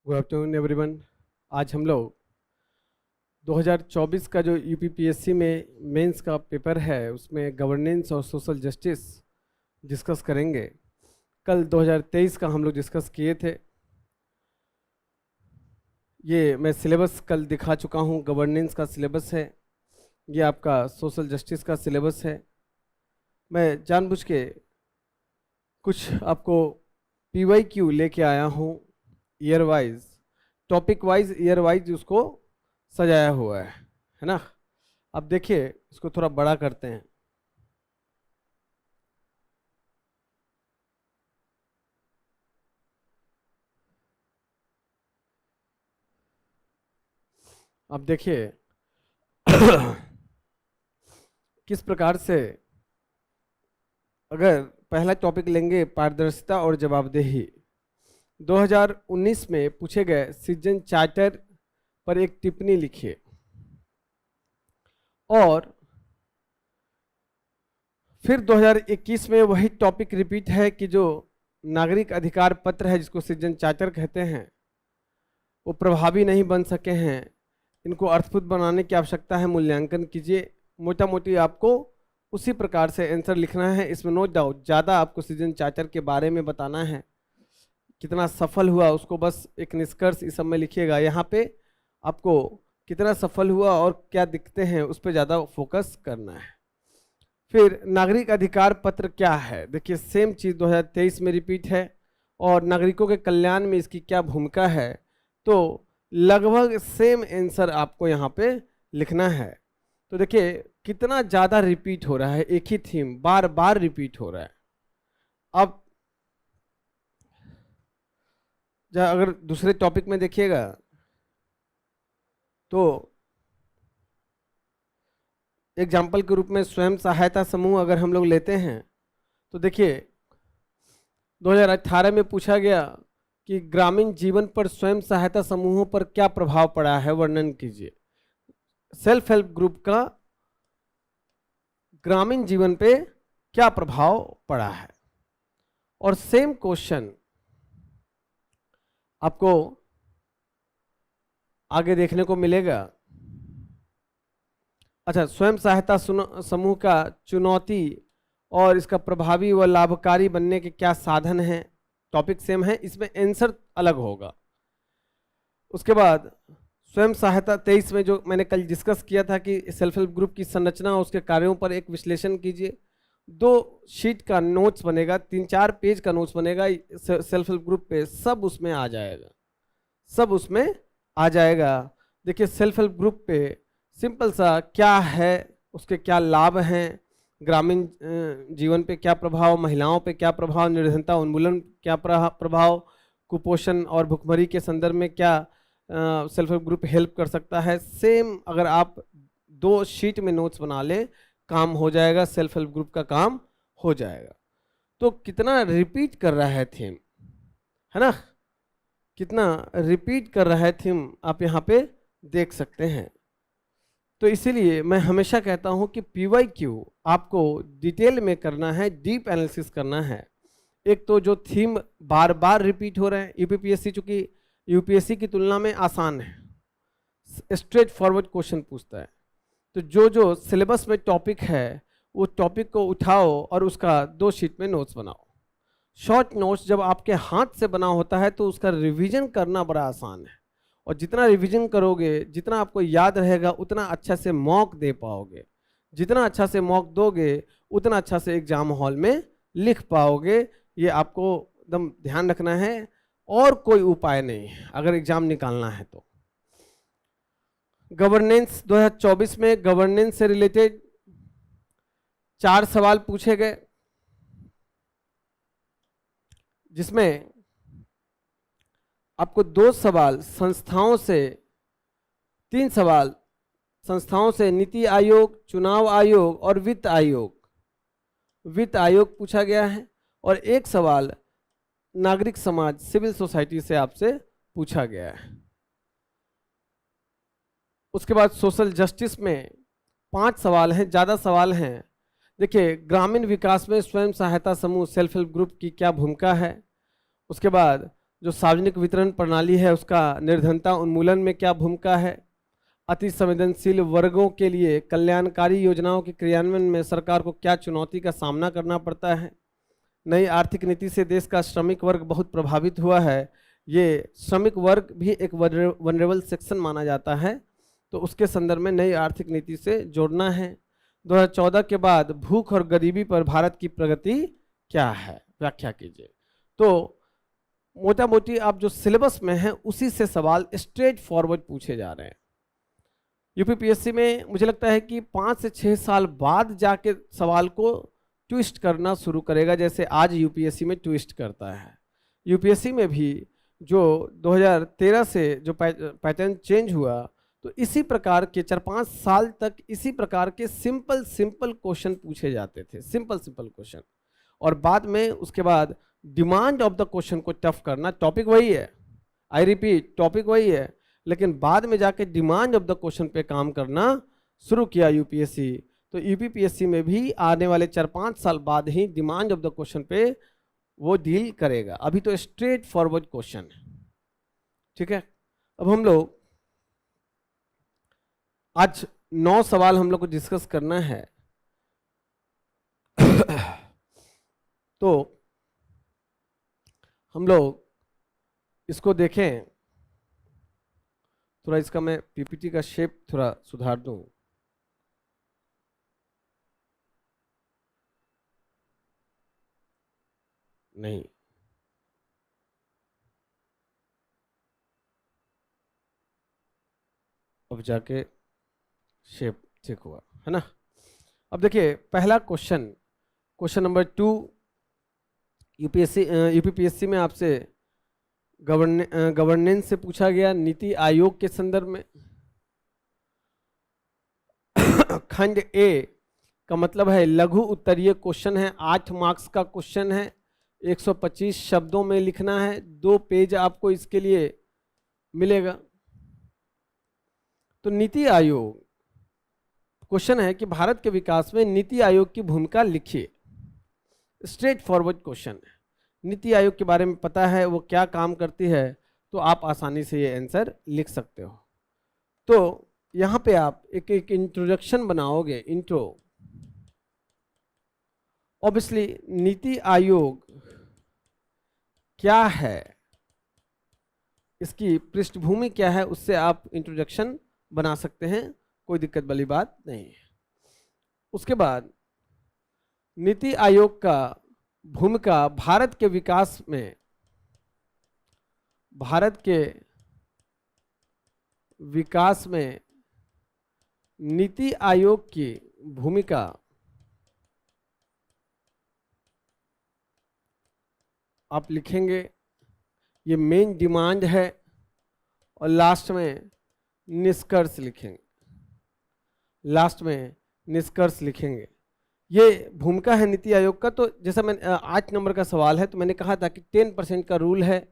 Good afternoon everyone. आज हम लोग 2024 का जो यूपीपीएससी में मेंस का पेपर है उसमें गवर्नेंस और सोशल जस्टिस डिस्कस करेंगे। कल 2023 का हम लोग डिस्कस किए थे। ये मैं सिलेबस कल दिखा चुका हूँ। गवर्नेंस का सिलेबस है, ये आपका सोशल जस्टिस का सिलेबस है। मैं जानबूझ के कुछ आपको PYQ लेके आया हूँ, year wise, topic wise, year wise उसको सजाया हुआ है ना। अब देखिए, इसको थोड़ा बड़ा करते हैं। अब देखिए किस प्रकार से, अगर पहला टॉपिक लेंगे पारदर्शिता और जवाबदेही, 2019 में पूछे गए सिटीजन चार्टर पर एक टिप्पणी लिखिए। और फिर 2021 में वही टॉपिक रिपीट है कि जो नागरिक अधिकार पत्र है जिसको सिटीजन चार्टर कहते हैं वो प्रभावी नहीं बन सके हैं। इनको अर्थपूर्ण बनाने की आवश्यकता है, मूल्यांकन कीजिए। मोटा मोटी आपको उसी प्रकार से आंसर लिखना है, इसमें नो डाउट। ज़्यादा आपको सिटीजन चार्टर के बारे में बताना है, कितना सफल हुआ उसको बस एक निष्कर्ष इस सब में लिखिएगा। यहाँ पे आपको कितना सफल हुआ और क्या दिक्कतें हैं उस पर ज़्यादा फोकस करना है। फिर नागरिक अधिकार पत्र क्या है, देखिए सेम चीज़ 2023 में रिपीट है और नागरिकों के कल्याण में इसकी क्या भूमिका है, तो लगभग सेम आंसर आपको यहाँ पे लिखना है। तो देखिए कितना ज़्यादा रिपीट हो रहा है, एक ही थीम बार बार रिपीट हो रहा है। अब अगर दूसरे टॉपिक में देखिएगा तो एग्जाम्पल के रूप में स्वयं सहायता समूह अगर हम लोग लेते हैं तो देखिए 2018 में पूछा गया कि ग्रामीण जीवन पर स्वयं सहायता समूहों पर क्या प्रभाव पड़ा है, वर्णन कीजिए। सेल्फ हेल्प ग्रुप का ग्रामीण जीवन पे क्या प्रभाव पड़ा है। और सेम क्वेश्चन आपको आगे देखने को मिलेगा। अच्छा, स्वयं सहायता समूह का चुनौती और इसका प्रभावी व लाभकारी बनने के क्या साधन हैं, टॉपिक सेम है, इसमें आंसर अलग होगा। उसके बाद स्वयं सहायता 23 में जो मैंने कल डिस्कस किया था कि सेल्फ हेल्प ग्रुप की संरचना और उसके कार्यों पर एक विश्लेषण कीजिए। 2 शीट का नोट्स बनेगा, 3-4 पेज का नोट्स बनेगा सेल्फ हेल्प ग्रुप पे, सब उसमें आ जाएगा, सब उसमें आ जाएगा। देखिए सेल्फ हेल्प ग्रुप पे सिंपल सा क्या है, उसके क्या लाभ हैं, ग्रामीण जीवन पे क्या प्रभाव, महिलाओं पे क्या प्रभाव, निर्धनता उन्मूलन क्या प्रभाव, कुपोषण और भुखमरी के संदर्भ में क्या सेल्फ हेल्प ग्रुप हेल्प कर सकता है। सेम अगर आप 2 शीट में नोट्स बना लें काम हो जाएगा, सेल्फ हेल्प ग्रुप का काम हो जाएगा। तो कितना रिपीट कर रहा है थीम, है ना, कितना रिपीट कर रहा है थीम आप यहाँ पे देख सकते हैं। तो इसीलिए मैं हमेशा कहता हूँ कि PYQ आपको डिटेल में करना है, डीप एनालिसिस करना है। एक तो जो थीम बार बार रिपीट हो रहे हैं, यूपीपीएससी चूंकि यूपीएससी की तुलना में आसान है, स्ट्रेट फॉरवर्ड क्वेश्चन पूछता है, तो जो सिलेबस में टॉपिक है वो टॉपिक को उठाओ और उसका 2 शीट में नोट्स बनाओ। शॉर्ट नोट्स जब आपके हाथ से बना होता है तो उसका रिवीजन करना बड़ा आसान है, और जितना रिवीजन करोगे, जितना आपको याद रहेगा, उतना अच्छा से मॉक दे पाओगे। जितना अच्छा से मॉक दोगे उतना अच्छा से एग्जाम हॉल में लिख पाओगे। ये आपको एकदम ध्यान रखना है, और कोई उपाय नहीं है अगर एग्जाम निकालना है तो। गवर्नेंस 2024 में गवर्नेंस से रिलेटेड 4 सवाल पूछे गए, जिसमें आपको 2 सवाल संस्थाओं से, 3 सवाल संस्थाओं से, नीति आयोग, चुनाव आयोग और वित्त आयोग पूछा गया है, और 1 सवाल नागरिक समाज, सिविल सोसाइटी से आपसे पूछा गया है। उसके बाद सोशल जस्टिस में 5 सवाल हैं, ज़्यादा सवाल हैं, देखिए, ग्रामीण विकास में स्वयं सहायता समूह सेल्फ हेल्प ग्रुप की क्या भूमिका है। उसके बाद जो सार्वजनिक वितरण प्रणाली है उसका निर्धनता उन्मूलन में क्या भूमिका है। अति संवेदनशील वर्गों के लिए कल्याणकारी योजनाओं के क्रियान्वयन में सरकार को क्या चुनौती का सामना करना पड़ता है। नई आर्थिक नीति से देश का श्रमिक वर्ग बहुत प्रभावित हुआ है। ये श्रमिक वर्ग भी एक वनरेबल सेक्शन माना जाता है, तो उसके संदर्भ में नई आर्थिक नीति से जोड़ना है। 2014 के बाद भूख और गरीबी पर भारत की प्रगति क्या है, व्याख्या कीजिए। तो मोटा मोटी आप जो सिलेबस में है उसी से सवाल स्ट्रेट फॉरवर्ड पूछे जा रहे हैं। यूपीपीएससी में मुझे लगता है कि 5 से 6 साल बाद जाके सवाल को ट्विस्ट करना शुरू करेगा, जैसे आज यूपीएससी में ट्विस्ट करता है। यूपीएससी में भी जो 2013 से जो पैटर्न चेंज हुआ, तो इसी प्रकार के 4-5 साल तक इसी प्रकार के सिंपल क्वेश्चन पूछे जाते थे, सिंपल क्वेश्चन। और बाद में उसके बाद डिमांड ऑफ द क्वेश्चन को टफ करना, टॉपिक वही है, आई रिपीट टॉपिक वही है, लेकिन बाद में जाके डिमांड ऑफ द क्वेश्चन पे काम करना शुरू किया यूपीएससी। तो यूपीपीएससी में भी आने वाले 4-5 साल बाद ही डिमांड ऑफ द क्वेश्चन पे वो डील करेगा। अभी तो स्ट्रेट फॉरवर्ड क्वेश्चन है, ठीक है। अब हम लोग आज 9 सवाल हम लोग को डिस्कस करना है। तो हम लोग इसको देखें, थोड़ा इसका मैं पीपीटी का शेप थोड़ा सुधार दूं। नहीं, अब जाके शेप ठीक हुआ है ना। अब देखिए, पहला क्वेश्चन नंबर 2 यूपीपीएससी में आपसे गवर्नेंस से पूछा गया, नीति आयोग के संदर्भ में। खंड ए का मतलब है लघु उत्तरीय क्वेश्चन है, 8 मार्क्स का क्वेश्चन है, 125 शब्दों में लिखना है, 2 पेज आपको इसके लिए मिलेगा। तो नीति आयोग क्वेश्चन है कि भारत के विकास में नीति आयोग की भूमिका लिखिए। स्ट्रेट फॉरवर्ड क्वेश्चन है, नीति आयोग के बारे में पता है वो क्या काम करती है, तो आप आसानी से ये आंसर लिख सकते हो। तो यहाँ पे आप एक इंट्रोडक्शन बनाओगे, इंट्रो। ऑब्वियसली नीति आयोग क्या है, इसकी पृष्ठभूमि क्या है, उससे आप इंट्रोडक्शन बना सकते हैं, कोई दिक्कत वाली बात नहीं है। उसके बाद नीति आयोग का भूमिका भारत के विकास में, नीति आयोग की भूमिका आप लिखेंगे, ये मेन डिमांड है, और लास्ट में निष्कर्ष लिखेंगे। ये भूमिका है नीति आयोग का। तो जैसा मैं 8 नंबर का सवाल है, तो मैंने कहा था कि 10% का रूल है,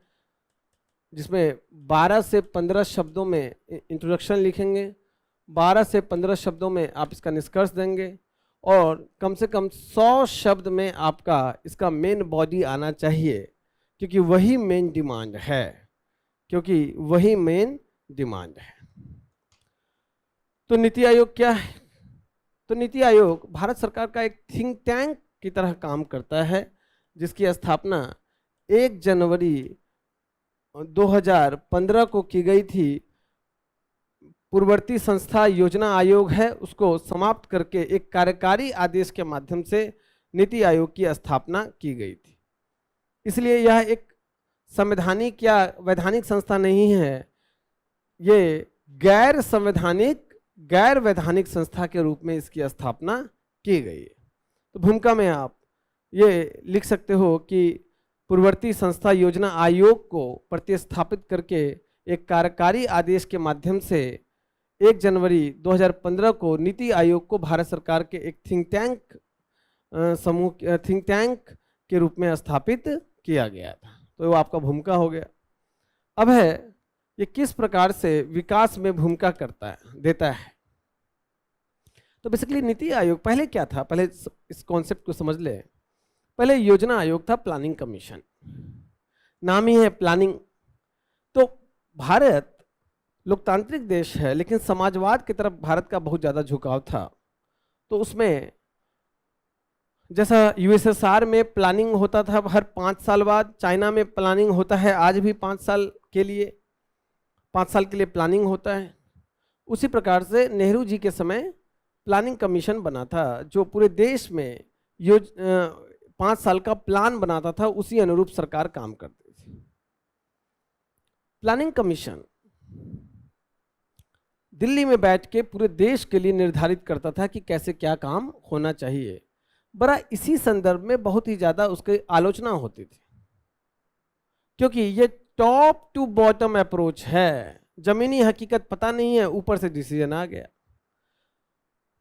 जिसमें 12 से 15 शब्दों में इंट्रोडक्शन लिखेंगे, 12 से 15 शब्दों में आप इसका निष्कर्ष देंगे, और कम से कम 100 शब्द में आपका इसका मेन बॉडी आना चाहिए, क्योंकि वही मेन डिमांड है। तो नीति आयोग क्या है? तो नीति आयोग भारत सरकार का एक थिंक टैंक की तरह काम करता है, जिसकी स्थापना 1 जनवरी 2015 को की गई थी। पूर्ववर्ती संस्था योजना आयोग है, उसको समाप्त करके एक कार्यकारी आदेश के माध्यम से नीति आयोग की स्थापना की गई थी। इसलिए यह एक संवैधानिक या वैधानिक संस्था नहीं है, ये गैर वैधानिक संस्था के रूप में इसकी स्थापना की गई है। तो भूमिका में आप ये लिख सकते हो कि पूर्ववर्ती संस्था योजना आयोग को प्रतिस्थापित करके एक कार्यकारी आदेश के माध्यम से 1 जनवरी 2015 को नीति आयोग को भारत सरकार के एक थिंक टैंक के रूप में स्थापित किया गया था। तो वो आपका भूमिका हो गया। अब है ये किस प्रकार से विकास में भूमिका देता है। तो बेसिकली नीति आयोग पहले क्या था, पहले इस कॉन्सेप्ट को समझ ले। पहले योजना आयोग था, प्लानिंग कमीशन, नाम ही है प्लानिंग। तो भारत लोकतांत्रिक देश है, लेकिन समाजवाद की तरफ भारत का बहुत ज़्यादा झुकाव था। तो उसमें जैसा यूएसएसआर में प्लानिंग होता था हर 5 साल बाद, चाइना में प्लानिंग होता है आज भी 5 साल के लिए, 5 साल के लिए प्लानिंग होता है। उसी प्रकार से नेहरू जी के समय प्लानिंग कमीशन बना था, जो पूरे देश में 5 साल का प्लान बनाता था, उसी अनुरूप सरकार काम करती थी। प्लानिंग कमीशन दिल्ली में बैठ के पूरे देश के लिए निर्धारित करता था कि कैसे क्या काम होना चाहिए। बड़ा इसी संदर्भ में बहुत ही ज़्यादा उसकी आलोचना होती थी, क्योंकि ये टॉप टू बॉटम अप्रोच है, जमीनी हकीकत पता नहीं है, ऊपर से डिसीजन आ गया।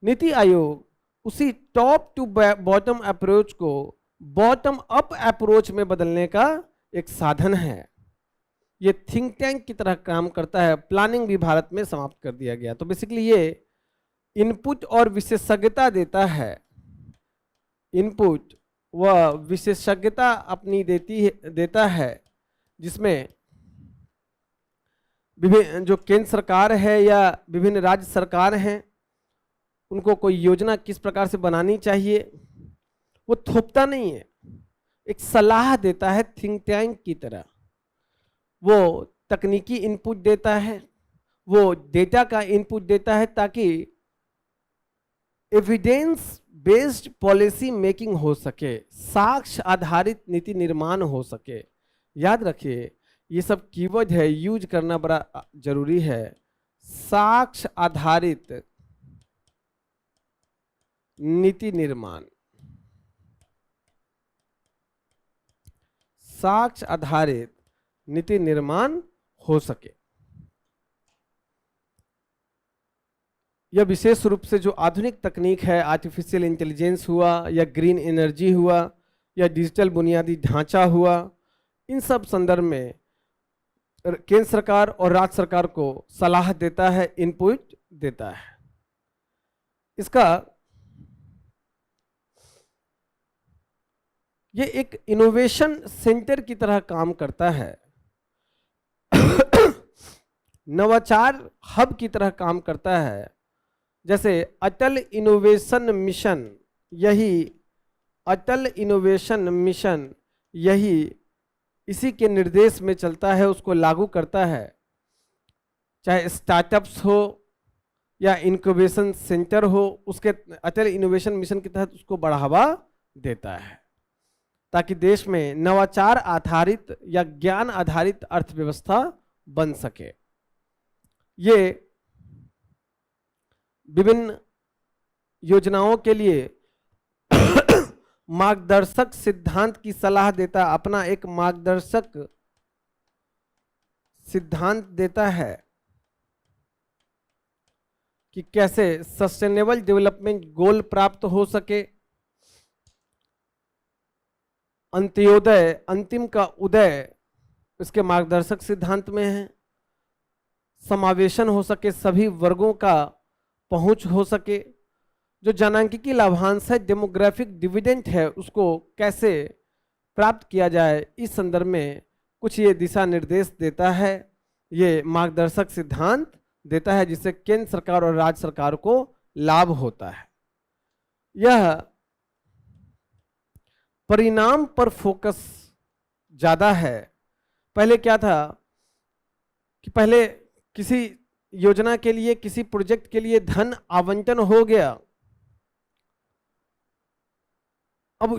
नीति आयोग उसी टॉप टू बॉटम अप्रोच को बॉटम अप अप्रोच में बदलने का एक साधन है। ये थिंक टैंक की तरह काम करता है। प्लानिंग भी भारत में समाप्त कर दिया गया। तो बेसिकली ये इनपुट और विशेषज्ञता देता है, इनपुट व विशेषज्ञता अपनी देता है, जिसमें विभिन्न जो केंद्र सरकार है या विभिन्न राज्य सरकार हैं, उनको कोई योजना किस प्रकार से बनानी चाहिए वो थोपता नहीं है, एक सलाह देता है थिंक टैंक की तरह। वो तकनीकी इनपुट देता है, वो डेटा का इनपुट देता है, ताकि एविडेंस बेस्ड पॉलिसी मेकिंग हो सके, साक्ष्य आधारित नीति निर्माण हो सके। याद रखिए ये सब कीवर्ड है, यूज करना बड़ा जरूरी है। साक्ष्य आधारित नीति निर्माण, साक्ष्य आधारित नीति निर्माण हो सके। यह विशेष रूप से जो आधुनिक तकनीक है, आर्टिफिशियल इंटेलिजेंस हुआ या ग्रीन एनर्जी हुआ या डिजिटल बुनियादी ढांचा हुआ, इन सब संदर्भ में केंद्र सरकार और राज्य सरकार को सलाह देता है, इनपुट देता है। इसका ये एक इनोवेशन सेंटर की तरह काम करता है, नवाचार हब की तरह काम करता है। जैसे अटल इनोवेशन मिशन, यही अटल इनोवेशन मिशन यही इसी के निर्देश में चलता है, उसको लागू करता है। चाहे स्टार्टअप्स हो या इनक्यूबेशन सेंटर हो, उसके अटल इनोवेशन मिशन के तहत उसको बढ़ावा देता है, ताकि देश में नवाचार आधारित या ज्ञान आधारित अर्थव्यवस्था बन सके। ये विभिन्न योजनाओं के लिए मार्गदर्शक सिद्धांत की सलाह देता, अपना एक मार्गदर्शक सिद्धांत देता है कि कैसे सस्टेनेबल डेवलपमेंट गोल प्राप्त हो सके, अंत्योदय अंतिम का उदय इसके मार्गदर्शक सिद्धांत में है, समावेशन हो सके, सभी वर्गों का पहुंच हो सके, जो जनांकीय लाभांश है, डेमोग्राफिक डिविडेंड है, उसको कैसे प्राप्त किया जाए, इस संदर्भ में कुछ ये दिशा निर्देश देता है, ये मार्गदर्शक सिद्धांत देता है, जिससे केंद्र सरकार और राज्य सरकार को लाभ होता है। यह परिणाम पर फोकस ज्यादा है। पहले क्या था कि पहले किसी योजना के लिए, किसी प्रोजेक्ट के लिए धन आवंटन हो गया, अब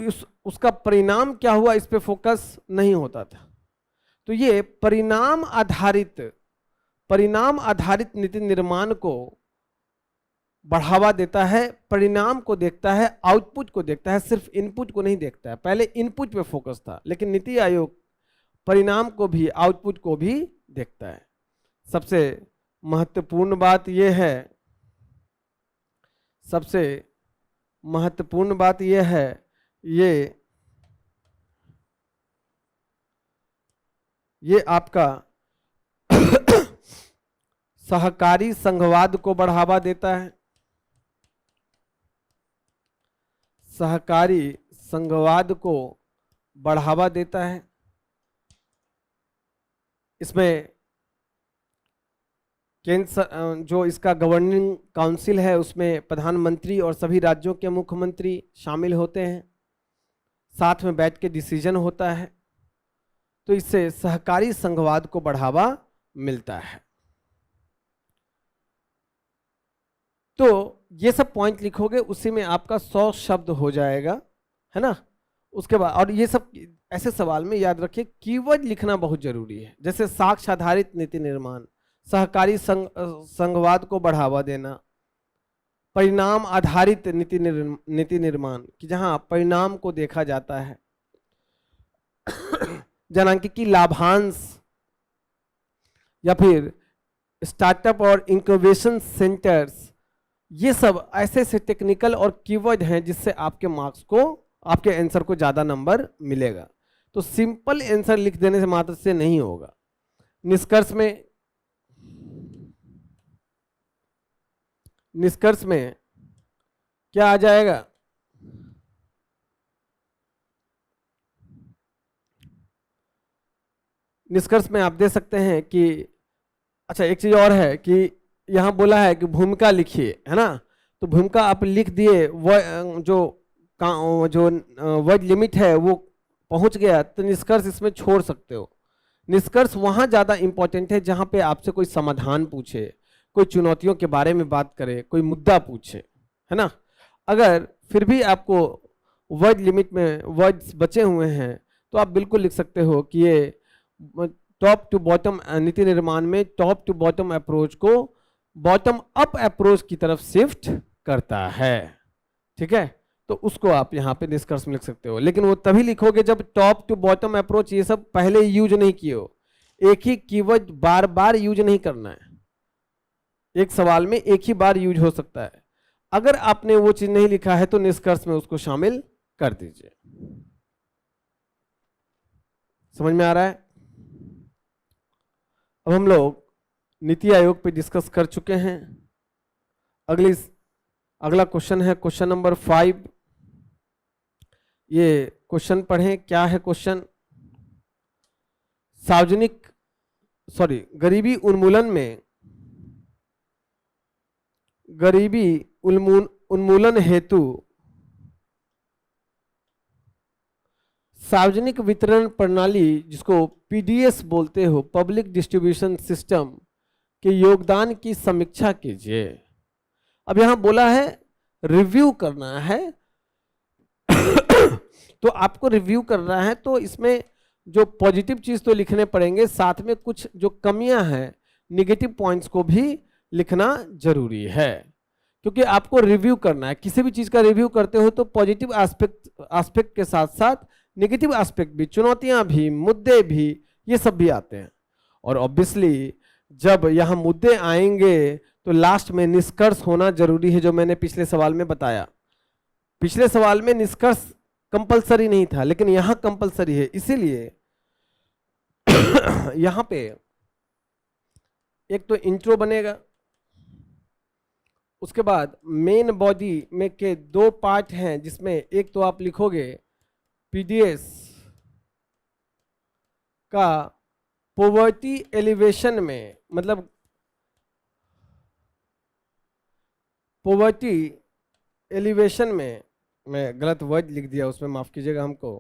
उसका परिणाम क्या हुआ इस पे फोकस नहीं होता था। तो ये परिणाम आधारित नीति निर्माण को बढ़ावा देता है, परिणाम को देखता है, आउटपुट को देखता है, सिर्फ इनपुट को नहीं देखता है। पहले इनपुट पे फोकस था, लेकिन नीति आयोग परिणाम को भी, आउटपुट को भी देखता है। सबसे महत्वपूर्ण बात यह है, सबसे महत्वपूर्ण बात यह है, ये आपका सहकारी संघवाद को बढ़ावा देता है। सहकारी संघवाद को बढ़ावा देता है। इसमें केंद्र जो इसका गवर्निंग काउंसिल है उसमें प्रधानमंत्री और सभी राज्यों के मुख्यमंत्री शामिल होते हैं, साथ में बैठ के डिसीजन होता है। तो इससे सहकारी संघवाद को बढ़ावा मिलता है। तो ये सब पॉइंट लिखोगे, उसी में आपका 100 शब्द हो जाएगा, है ना। उसके बाद और ये सब ऐसे सवाल में याद रखिए कीवर्ड लिखना बहुत जरूरी है, जैसे साक्ष्य आधारित नीति निर्माण, सहकारी संघवाद को बढ़ावा देना, परिणाम आधारित नीति निर्माण कि जहां परिणाम को देखा जाता है, जनांकिकी लाभांश, या फिर स्टार्टअप और इंक्यूबेशन सेंटर्स। ये सब ऐसे ऐसे टेक्निकल और कीवर्ड हैं जिससे आपके मार्क्स को, आपके आंसर को ज़्यादा नंबर मिलेगा। तो सिंपल आंसर लिख देने से मात्र से नहीं होगा। निष्कर्ष में क्या आ जाएगा? निष्कर्ष में आप दे सकते हैं कि अच्छा, एक चीज और है कि यहाँ बोला है कि भूमिका लिखिए, है ना। तो भूमिका आप लिख दिए, वो जो वर्ड लिमिट है वो पहुंच गया, तो निष्कर्ष इसमें छोड़ सकते हो। निष्कर्ष वहाँ ज़्यादा इंपॉर्टेंट है जहाँ पे आपसे कोई समाधान पूछे, कोई चुनौतियों के बारे में बात करे, कोई मुद्दा पूछे, है ना। अगर फिर भी आपको वर्ड लिमिट में वर्ड्स बचे हुए हैं तो आप बिल्कुल लिख सकते हो कि ये टॉप टू बॉटम नीति निर्माण में टॉप टू बॉटम अप्रोच को बॉटम अप अप्रोच की तरफ शिफ्ट करता है। ठीक है, तो उसको आप यहाँ पे निष्कर्ष में लिख सकते हो, लेकिन वो तभी लिखोगे जब टॉप टू बॉटम अप्रोच ये सब पहले यूज नहीं किए हो। एक ही कीवर्ड बार बार यूज नहीं करना है, एक सवाल में एक ही बार यूज हो सकता है। अगर आपने वो चीज नहीं लिखा है तो निष्कर्ष में उसको शामिल कर दीजिए। समझ में आ रहा है? अब हम लोग नीति आयोग पे डिस्कस कर चुके हैं। अगला क्वेश्चन है क्वेश्चन नंबर 5। ये क्वेश्चन पढ़ें, क्या है क्वेश्चन? गरीबी उन्मूलन हेतु सार्वजनिक वितरण प्रणाली, जिसको पीडीएस बोलते हो, पब्लिक डिस्ट्रीब्यूशन सिस्टम के योगदान की समीक्षा कीजिए। अब यहां बोला है रिव्यू करना है तो आपको रिव्यू करना है तो इसमें जो पॉजिटिव चीज तो लिखने पड़ेंगे, साथ में कुछ जो कमियां हैं, निगेटिव पॉइंट्स को भी लिखना जरूरी है, क्योंकि आपको रिव्यू करना है। किसी भी चीज का रिव्यू करते हो तो पॉजिटिव एस्पेक्ट के साथ साथ नेगेटिव एस्पेक्ट भी, चुनौतियां भी, मुद्दे भी, ये सब भी आते हैं। और ऑब्वियसली जब यहाँ मुद्दे आएंगे तो लास्ट में निष्कर्ष होना जरूरी है, जो मैंने पिछले सवाल में बताया। पिछले सवाल में निष्कर्ष कंपलसरी नहीं था, लेकिन यहाँ कंपलसरी है। इसीलिए यहाँ पे एक तो इंट्रो बनेगा, उसके बाद मेन बॉडी में के 2 पार्ट हैं, जिसमें एक तो आप लिखोगे पीडीएस का पॉवर्टी एलिवेशन में, मतलब पॉवर्टी एलिवेशन में, मैं गलत वर्ड लिख दिया, उसमें माफ कीजिएगा हमको।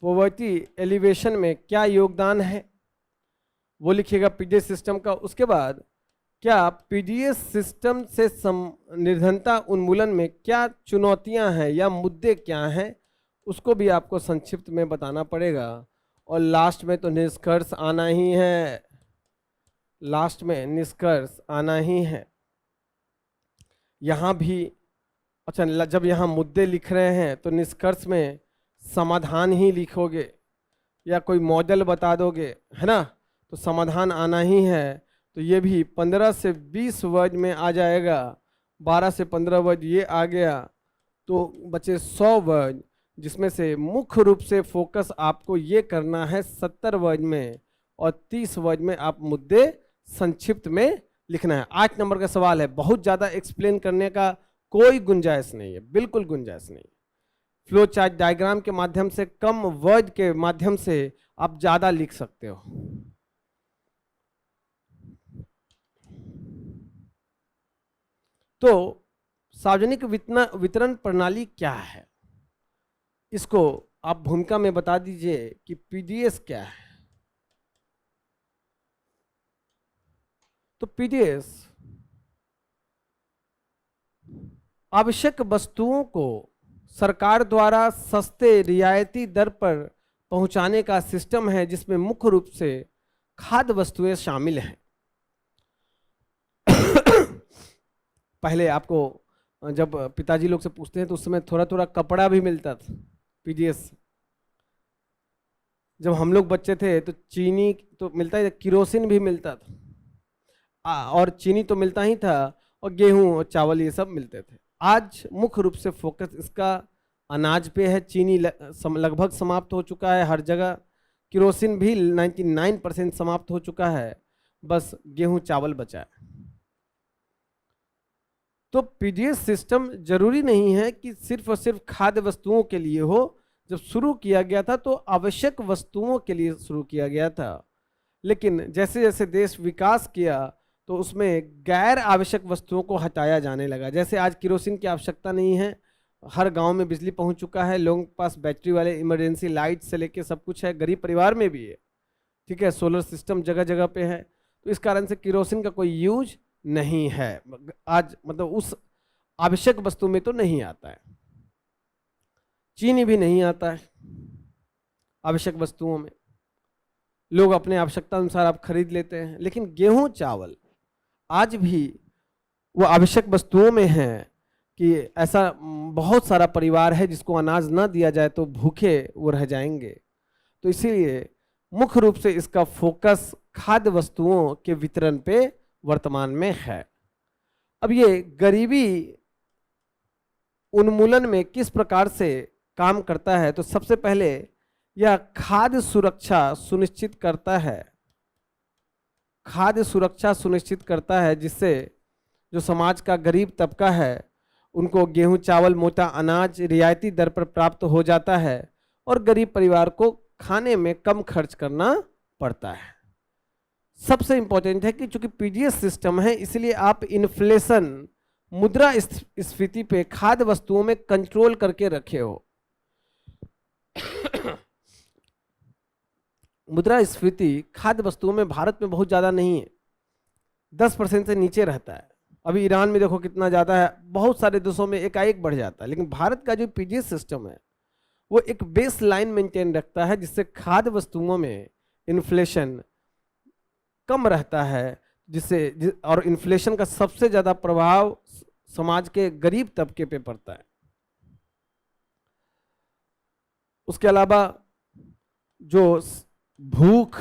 पॉवर्टी एलिवेशन में क्या योगदान है वो लिखिएगा पीडीएस सिस्टम का। उसके बाद क्या पीडीएस सिस्टम से निर्धनता उन्मूलन में क्या चुनौतियां हैं या मुद्दे क्या हैं, उसको भी आपको संक्षिप्त में बताना पड़ेगा। और लास्ट में तो निष्कर्ष आना ही है, लास्ट में निष्कर्ष आना ही है। यहाँ भी अच्छा, जब यहाँ मुद्दे लिख रहे हैं तो निष्कर्ष में समाधान ही लिखोगे या कोई मॉडल बता दोगे, है ना, तो समाधान आना ही है। तो ये भी 15 से 20 वर्ड में आ जाएगा, 12 से 15 वर्ड ये आ गया, तो बचे 100 वर्ड, जिसमें से मुख्य रूप से फोकस आपको ये करना है 70 वर्ड में, और 30 वर्ड में आप मुद्दे संक्षिप्त में लिखना है। 8 नंबर का सवाल है, बहुत ज़्यादा एक्सप्लेन करने का कोई गुंजाइश नहीं है, बिल्कुल गुंजाइश नहीं। फ्लो चार्ट डायग्राम के माध्यम से, कम वर्ड के माध्यम से आप ज्यादा लिख सकते हो। तो सार्वजनिक वितरण प्रणाली क्या है, इसको आप भूमिका में बता दीजिए कि पीडीएस क्या है। तो पीडीएस आवश्यक वस्तुओं को सरकार द्वारा सस्ते रियायती दर पर पहुंचाने का सिस्टम है, जिसमें मुख्य रूप से खाद्य वस्तुएं शामिल हैं। पहले आपको जब पिताजी लोग से पूछते हैं तो उस समय थोड़ा थोड़ा कपड़ा भी मिलता था पीडीएस। जब हम लोग बच्चे थे तो चीनी तो मिलता ही था, किरोसिन भी मिलता था, और चीनी तो मिलता ही था, और गेहूं और चावल ये सब मिलते थे। आज मुख्य रूप से फोकस इसका अनाज पे है। चीनी लगभग समाप्त हो चुका है हर जगह, किरोसिन भी 99% समाप्त हो चुका है, बस गेहूं चावल बचा है। तो पीडीएस सिस्टम जरूरी नहीं है कि सिर्फ और सिर्फ खाद्य वस्तुओं के लिए हो। जब शुरू किया गया था तो आवश्यक वस्तुओं के लिए शुरू किया गया था, लेकिन जैसे जैसे देश विकास किया तो उसमें गैर आवश्यक वस्तुओं को हटाया जाने लगा। जैसे आज किरोसिन की आवश्यकता नहीं है, हर गांव में बिजली पहुंच चुका है, लोगों के पास बैटरी वाले इमरजेंसी लाइट से लेके सब कुछ है, गरीब परिवार में भी है, ठीक है, सोलर सिस्टम जगह जगह पे है। तो इस कारण से किरोसिन का कोई यूज नहीं है आज, मतलब उस आवश्यक वस्तु में तो नहीं आता है। चीनी भी नहीं आता है आवश्यक वस्तुओं में, लोग अपने आवश्यकता अनुसार आप खरीद लेते हैं। लेकिन गेहूं चावल आज भी वो आवश्यक वस्तुओं में है कि ऐसा बहुत सारा परिवार है जिसको अनाज ना दिया जाए तो भूखे वो रह जाएंगे। तो इसीलिए मुख्य रूप से इसका फोकस खाद्य वस्तुओं के वितरण पे वर्तमान में है। अब ये गरीबी उन्मूलन में किस प्रकार से काम करता है, तो सबसे पहले यह खाद्य सुरक्षा सुनिश्चित करता है। खाद्य सुरक्षा सुनिश्चित करता है जिससे जो समाज का गरीब तबका है उनको गेहूं चावल मोटा अनाज रियायती दर पर प्राप्त हो जाता है, और गरीब परिवार को खाने में कम खर्च करना पड़ता है। सबसे इंपॉर्टेंट है कि चूंकि पीडीएस सिस्टम है इसलिए आप इन्फ्लेशन मुद्रा स्फीति पे खाद्य वस्तुओं में कंट्रोल करके रखे हो। मुद्रा स्फीति खाद्य वस्तुओं में भारत में बहुत ज़्यादा नहीं है, 10% से नीचे रहता है। अभी ईरान में देखो कितना ज़्यादा है, बहुत सारे देशों में एकाएक बढ़ जाता है। लेकिन भारत का जो पीडीएस सिस्टम है वो एक बेस लाइन मेंटेन रखता है जिससे खाद्य वस्तुओं में इन्फ्लेशन कम रहता है, और इन्फ्लेशन का सबसे ज़्यादा प्रभाव समाज के गरीब तबके पे पड़ता है। उसके अलावा जो भूख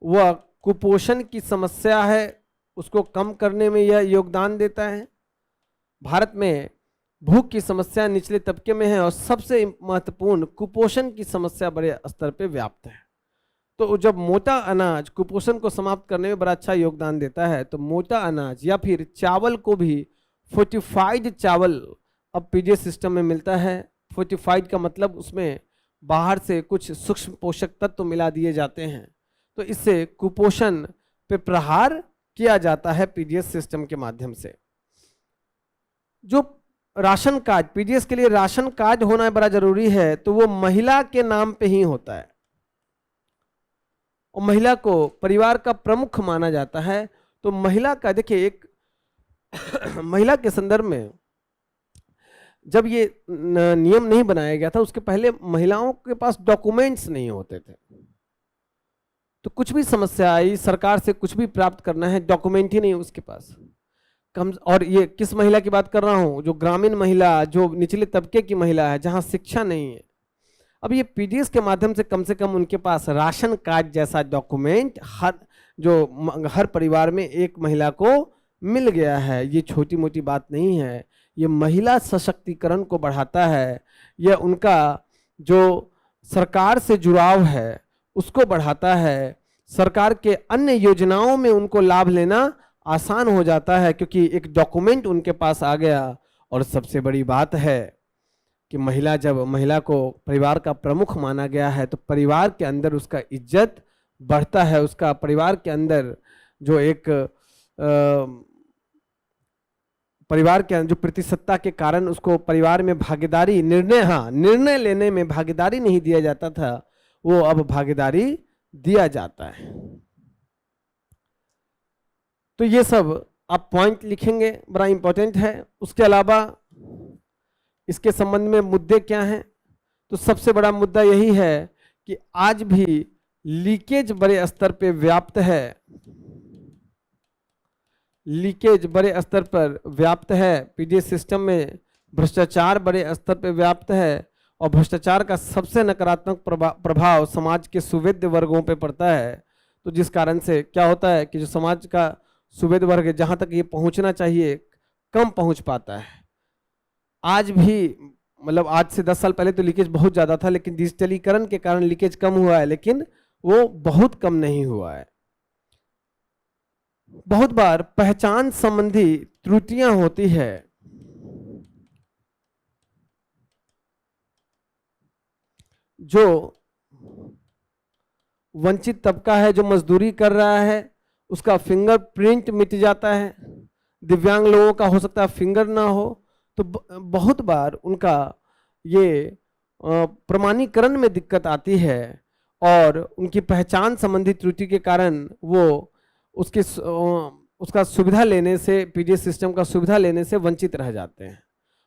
व कुपोषण की समस्या है उसको कम करने में यह योगदान देता है। भारत में भूख की समस्या निचले तबके में है और सबसे महत्वपूर्ण कुपोषण की समस्या बड़े स्तर पे व्याप्त है। तो जब मोटा अनाज कुपोषण को समाप्त करने में बड़ा अच्छा योगदान देता है, तो मोटा अनाज या फिर चावल को भी फोर्टिफाइड चावल अब पीडीएस सिस्टम में मिलता है। फोर्टिफाइड का मतलब उसमें बाहर से कुछ सूक्ष्म पोषक तत्व मिला दिए जाते हैं, तो इससे कुपोषण पे प्रहार किया जाता है पीडीएस सिस्टम के माध्यम से। जो राशन कार्ड, पीडीएस के लिए राशन कार्ड होना बड़ा जरूरी है, तो वो महिला के नाम पे ही होता है और महिला को परिवार का प्रमुख माना जाता है। तो महिला का देखिए, एक महिला के संदर्भ में जब ये नियम नहीं बनाया गया था उसके पहले महिलाओं के पास डॉक्यूमेंट्स नहीं होते थे, तो कुछ भी समस्या आई, सरकार से कुछ भी प्राप्त करना है, डॉक्यूमेंट ही नहीं उसके पास। कम, और ये किस महिला की बात कर रहा हूँ, जो ग्रामीण महिला, जो निचले तबके की महिला है, जहाँ शिक्षा नहीं है। अब ये पीडीएस के माध्यम से कम उनके पास राशन कार्ड जैसा डॉक्यूमेंट हर परिवार में एक महिला को मिल गया है। ये छोटी मोटी बात नहीं है, ये महिला सशक्तिकरण को बढ़ाता है, यह उनका जो सरकार से जुड़ाव है उसको बढ़ाता है। सरकार के अन्य योजनाओं में उनको लाभ लेना आसान हो जाता है क्योंकि एक डॉक्यूमेंट उनके पास आ गया और सबसे बड़ी बात है कि जब महिला को परिवार का प्रमुख माना गया है तो परिवार के अंदर उसका इज्जत बढ़ता है, उसका परिवार के अंदर जो एक परिवार के जो प्रतिसत्ता के कारण उसको परिवार में भागीदारी, निर्णय लेने में भागीदारी नहीं दिया जाता था, वो अब भागीदारी दिया जाता है। तो ये सब आप पॉइंट लिखेंगे, बड़ा इंपॉर्टेंट है। उसके अलावा इसके संबंध में मुद्दे क्या हैं? तो सबसे बड़ा मुद्दा यही है कि आज भी लीकेज बड़े स्तर पे व्याप्त है, लीकेज बड़े स्तर पर व्याप्त है, पीडीएस सिस्टम में भ्रष्टाचार बड़े स्तर पर व्याप्त है, और भ्रष्टाचार का सबसे नकारात्मक प्रभाव समाज के सुवेद्य वर्गों पे पड़ता है। तो जिस कारण से क्या होता है कि जो समाज का सुवेद्य वर्ग है, जहाँ तक ये पहुँचना चाहिए, कम पहुँच पाता है। आज भी मतलब आज से 10 साल पहले तो लीकेज बहुत ज़्यादा था, लेकिन डिजिटलीकरण के कारण लीकेज कम हुआ है, लेकिन वो बहुत कम नहीं हुआ है। बहुत बार पहचान संबंधी त्रुटियां होती है, जो वंचित तबका है, जो मजदूरी कर रहा है, उसका फिंगरप्रिंट मिट जाता है। दिव्यांग लोगों का हो सकता है फिंगर ना हो, तो बहुत बार उनका ये प्रमाणीकरण में दिक्कत आती है और उनकी पहचान संबंधी त्रुटि के कारण वो उसका सुविधा लेने से, पीडीएस सिस्टम का सुविधा लेने से वंचित रह जाते हैं।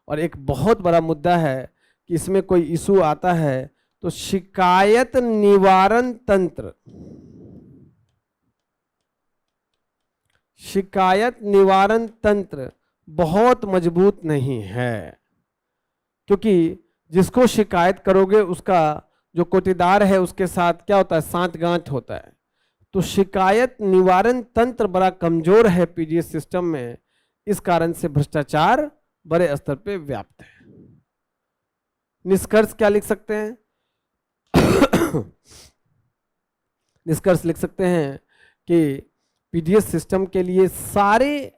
और एक बहुत बड़ा मुद्दा है कि इसमें कोई इशू आता है तो शिकायत निवारण तंत्र, शिकायत निवारण तंत्र बहुत मजबूत नहीं है, क्योंकि जिसको शिकायत करोगे उसका जो कोटेदार है उसके साथ क्या होता है, सांठगांठ होता है। तो शिकायत निवारण तंत्र बड़ा कमजोर है पीडीएस सिस्टम में, इस कारण से भ्रष्टाचार बड़े स्तर पे व्याप्त है। निष्कर्ष क्या लिख सकते हैं? निष्कर्ष लिख सकते हैं कि पीडीएस सिस्टम के लिए सारे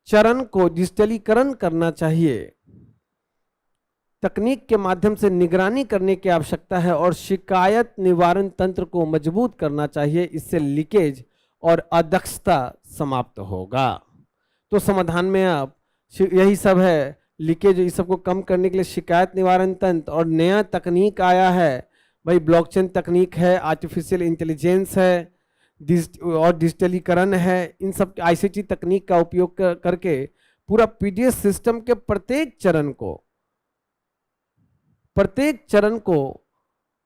चरण को डिजिटलीकरण करना चाहिए, तकनीक के माध्यम से निगरानी करने की आवश्यकता है और शिकायत निवारण तंत्र को मजबूत करना चाहिए। इससे लीकेज और अदक्षता समाप्त होगा। तो समाधान में आप यही सब है, लीकेज इस सबको कम करने के लिए शिकायत निवारण तंत्र और नया तकनीक आया है भाई, ब्लॉकचेन तकनीक है, आर्टिफिशियल इंटेलिजेंस है और डिजिटलीकरण है। इन सब आईसीटी तकनीक का उपयोग करके पूरा पीडीएस सिस्टम के प्रत्येक चरण को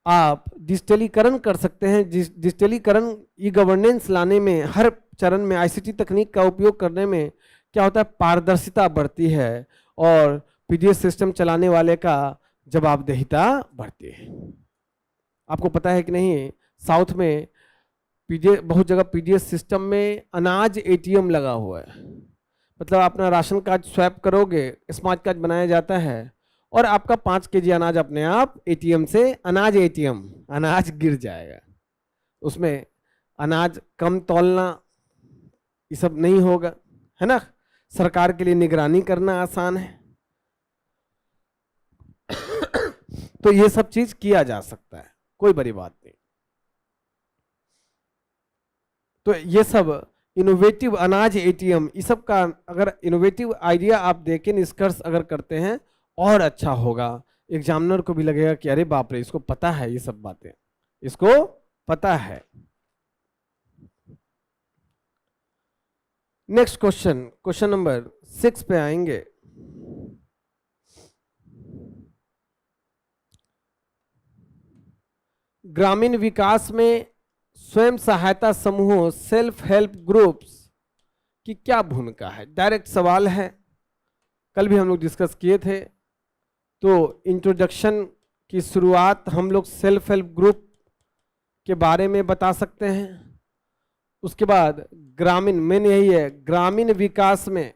आप डिजिटलीकरण कर सकते हैं। डिजिटलीकरण ई गवर्नेंस लाने में, हर चरण में आईसीटी तकनीक का उपयोग करने में क्या होता है, पारदर्शिता बढ़ती है और पीडीएस सिस्टम चलाने वाले का जवाबदेहिता बढ़ती है। आपको पता है कि नहीं, साउथ में बहुत जगह पीडीएस सिस्टम में अनाज एटीएम लगा हुआ है। मतलब अपना राशन कार्ड स्वैप करोगे, स्मार्ट कार्ड बनाया जाता है और आपका 5 केजी अनाज अपने आप एटीएम से, अनाज गिर जाएगा। उसमें अनाज कम तौलना ये सब नहीं होगा, है ना। सरकार के लिए निगरानी करना आसान है। तो ये सब चीज किया जा सकता है, कोई बड़ी बात नहीं। तो ये सब इनोवेटिव अनाज एटीएम, इस सब का अगर इनोवेटिव आइडिया आप देखें, निष्कर्ष अगर करते हैं और अच्छा होगा। एग्जामिनर को भी लगेगा कि अरे बाप रे, इसको पता है, ये सब बातें इसको पता है। नेक्स्ट क्वेश्चन नंबर 6 पे आएंगे। ग्रामीण विकास में स्वयं सहायता समूहों, सेल्फ हेल्प ग्रुप्स की क्या भूमिका है? डायरेक्ट सवाल है, कल भी हम लोग डिस्कस किए थे। तो इंट्रोडक्शन की शुरुआत हम लोग सेल्फ हेल्प ग्रुप के बारे में बता सकते हैं। उसके बाद ग्रामीण, मेन यही है, ग्रामीण विकास में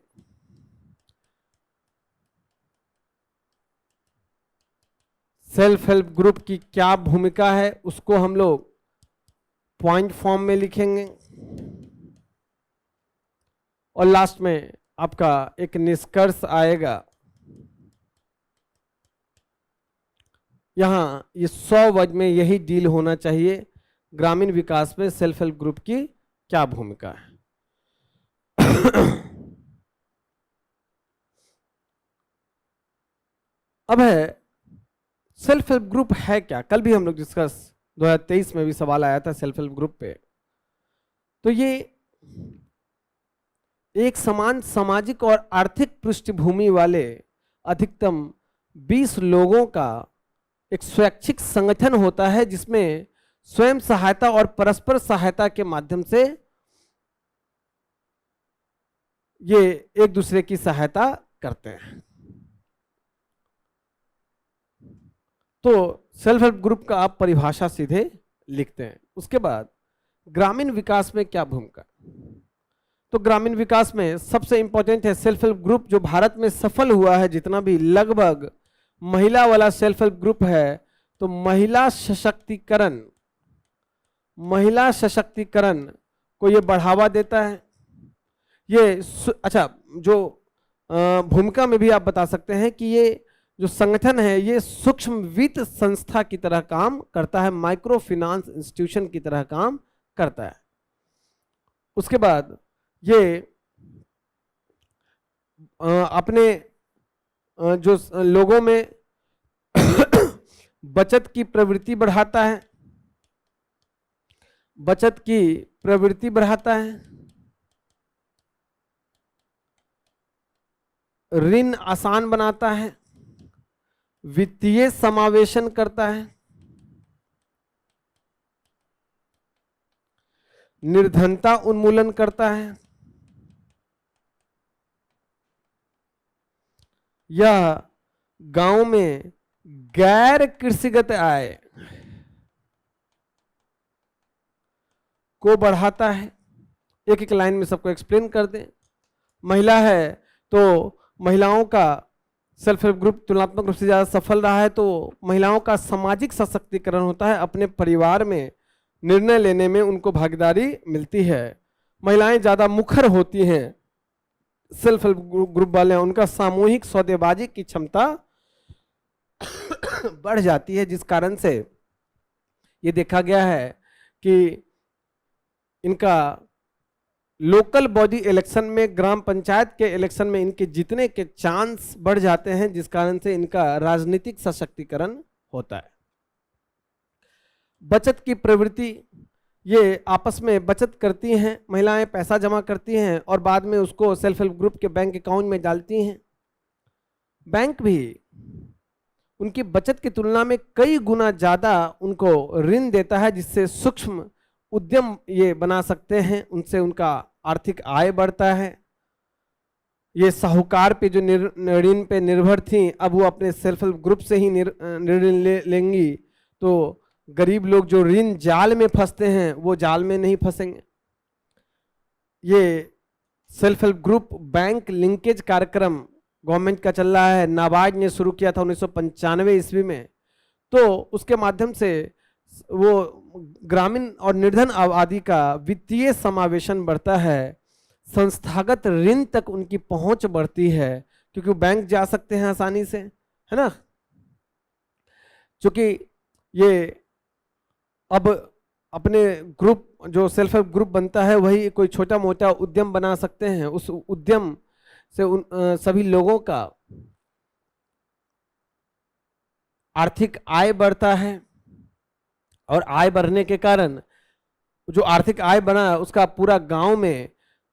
सेल्फ हेल्प ग्रुप की क्या भूमिका है, उसको हम लोग पॉइंट फॉर्म में लिखेंगे। और लास्ट में आपका एक निष्कर्ष आएगा यहाँ ये 100 वर्ड में यही डील होना चाहिए, ग्रामीण विकास में सेल्फ हेल्प ग्रुप की क्या भूमिका है। अब है सेल्फ हेल्प ग्रुप है क्या। कल भी हम लोग डिस्कस 2023 में भी सवाल आया था सेल्फ हेल्प ग्रुप पे। तो ये एक समान सामाजिक और आर्थिक पृष्ठभूमि वाले अधिकतम 20 लोगों का एक स्वैच्छिक संगठन होता है, जिसमें स्वयं सहायता और परस्पर सहायता के माध्यम से ये एक दूसरे की सहायता करते हैं। तो सेल्फ हेल्प ग्रुप का आप परिभाषा सीधे लिखते हैं। उसके बाद ग्रामीण विकास में क्या भूमिका। तो ग्रामीण विकास में सबसे इंपॉर्टेंट है सेल्फ हेल्प ग्रुप जो भारत में सफल हुआ है, जितना भी लगभग महिला वाला सेल्फ हेल्प ग्रुप है। तो महिला सशक्तिकरण को ये बढ़ावा देता है। ये अच्छा, जो भूमिका में भी आप बता सकते हैं कि ये जो संगठन है ये सूक्ष्म वित्त संस्था की तरह काम करता है, माइक्रो फाइनेंस इंस्टीट्यूशन की तरह काम करता है। उसके बाद ये अपने जो लोगों में बचत की प्रवृत्ति बढ़ाता है, ऋण आसान बनाता है, वित्तीय समावेशन करता है, निर्धनता उन्मूलन करता है। यह गांव में गैर कृषिगत आय को बढ़ाता है। एक एक लाइन में सबको एक्सप्लेन कर दें। महिला है तो महिलाओं का सेल्फ हेल्प ग्रुप तुलनात्मक रूप से ज़्यादा सफल रहा है, तो महिलाओं का सामाजिक सशक्तिकरण होता है, अपने परिवार में निर्णय लेने में उनको भागीदारी मिलती है। महिलाएं ज़्यादा मुखर होती हैं सेल्फ हेल्प ग्रुप वाले, उनका सामूहिक सौदेबाजी की क्षमता बढ़ जाती है, जिस कारण से ये देखा गया है कि इनका लोकल बॉडी इलेक्शन में, ग्राम पंचायत के इलेक्शन में इनके जीतने के चांस बढ़ जाते हैं, जिस कारण से इनका राजनीतिक सशक्तिकरण होता है। बचत की प्रवृत्ति, ये आपस में बचत करती हैं, महिलाएं पैसा जमा करती हैं और बाद में उसको सेल्फ हेल्प ग्रुप के बैंक अकाउंट में डालती हैं। बैंक भी उनकी बचत की तुलना में कई गुना ज़्यादा उनको ऋण देता है, जिससे सूक्ष्म उद्यम ये बना सकते हैं, उनसे उनका आर्थिक आय बढ़ता है। ये साहूकार पे जो ऋण पे निर्भर थी, अब वो अपने सेल्फ हेल्प ग्रुप से ही ऋण लेंगी, तो गरीब लोग जो ऋण जाल में फंसते हैं वो जाल में नहीं फंसेंगे। ये self help group bank linkage कार्यक्रम गवर्नमेंट का चल रहा है, नाबार्ड ने शुरू किया था 1995 ईस्वी में। तो उसके माध्यम से वो ग्रामीण और निर्धन आबादी का वित्तीय समावेशन बढ़ता है, संस्थागत ऋण तक उनकी पहुंच बढ़ती है, क्योंकि बैंक जा सकते हैं आसानी से, है ना। क्योंकि ये अब अपने ग्रुप जो सेल्फ हेल्प ग्रुप बनता है वही कोई छोटा मोटा उद्यम बना सकते हैं, उस उद्यम से सभी लोगों का आर्थिक आय बढ़ता है, और आय बढ़ने के कारण जो आर्थिक आय बना उसका पूरा गांव में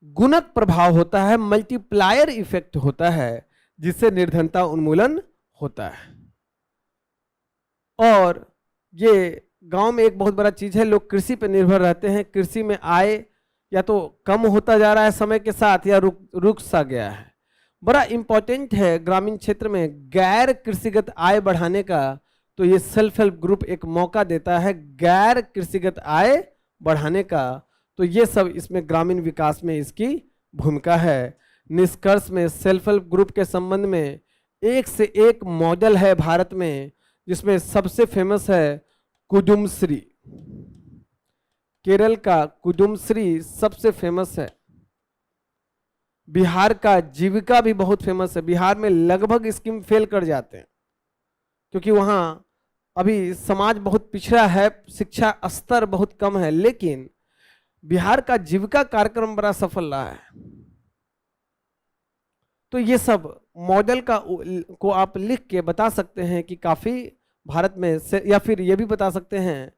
गुणक प्रभाव होता है, मल्टीप्लायर इफेक्ट होता है, जिससे निर्धनता उन्मूलन होता है। और ये गांव में एक बहुत बड़ा चीज है, लोग कृषि पर निर्भर रहते हैं, कृषि में आय या तो कम होता जा रहा है समय के साथ या रुक सा गया है। बड़ा इंपॉर्टेंट है ग्रामीण क्षेत्र में गैर कृषिगत आय बढ़ाने का, तो ये सेल्फ हेल्प ग्रुप एक मौका देता है गैर कृषिगत आय बढ़ाने का। तो ये सब इसमें ग्रामीण विकास में इसकी भूमिका है। निष्कर्ष में सेल्फ हेल्प ग्रुप के संबंध में एक से एक मॉडल है भारत में, जिसमें सबसे फेमस है कुदुम्श्री। केरल का कुदुम्श्री सबसे फेमस है। बिहार का जीविका भी बहुत फेमस है। बिहार में लगभग स्कीम फेल कर जाते हैं, क्योंकि वहाँ अभी समाज बहुत पिछड़ा है, शिक्षा स्तर बहुत कम है, लेकिन बिहार का जीविका कार्यक्रम बड़ा सफल रहा है। तो ये सब मॉडल को आप लिख के बता सकते हैं कि काफी भारत में से, या फिर ये भी बता सकते हैं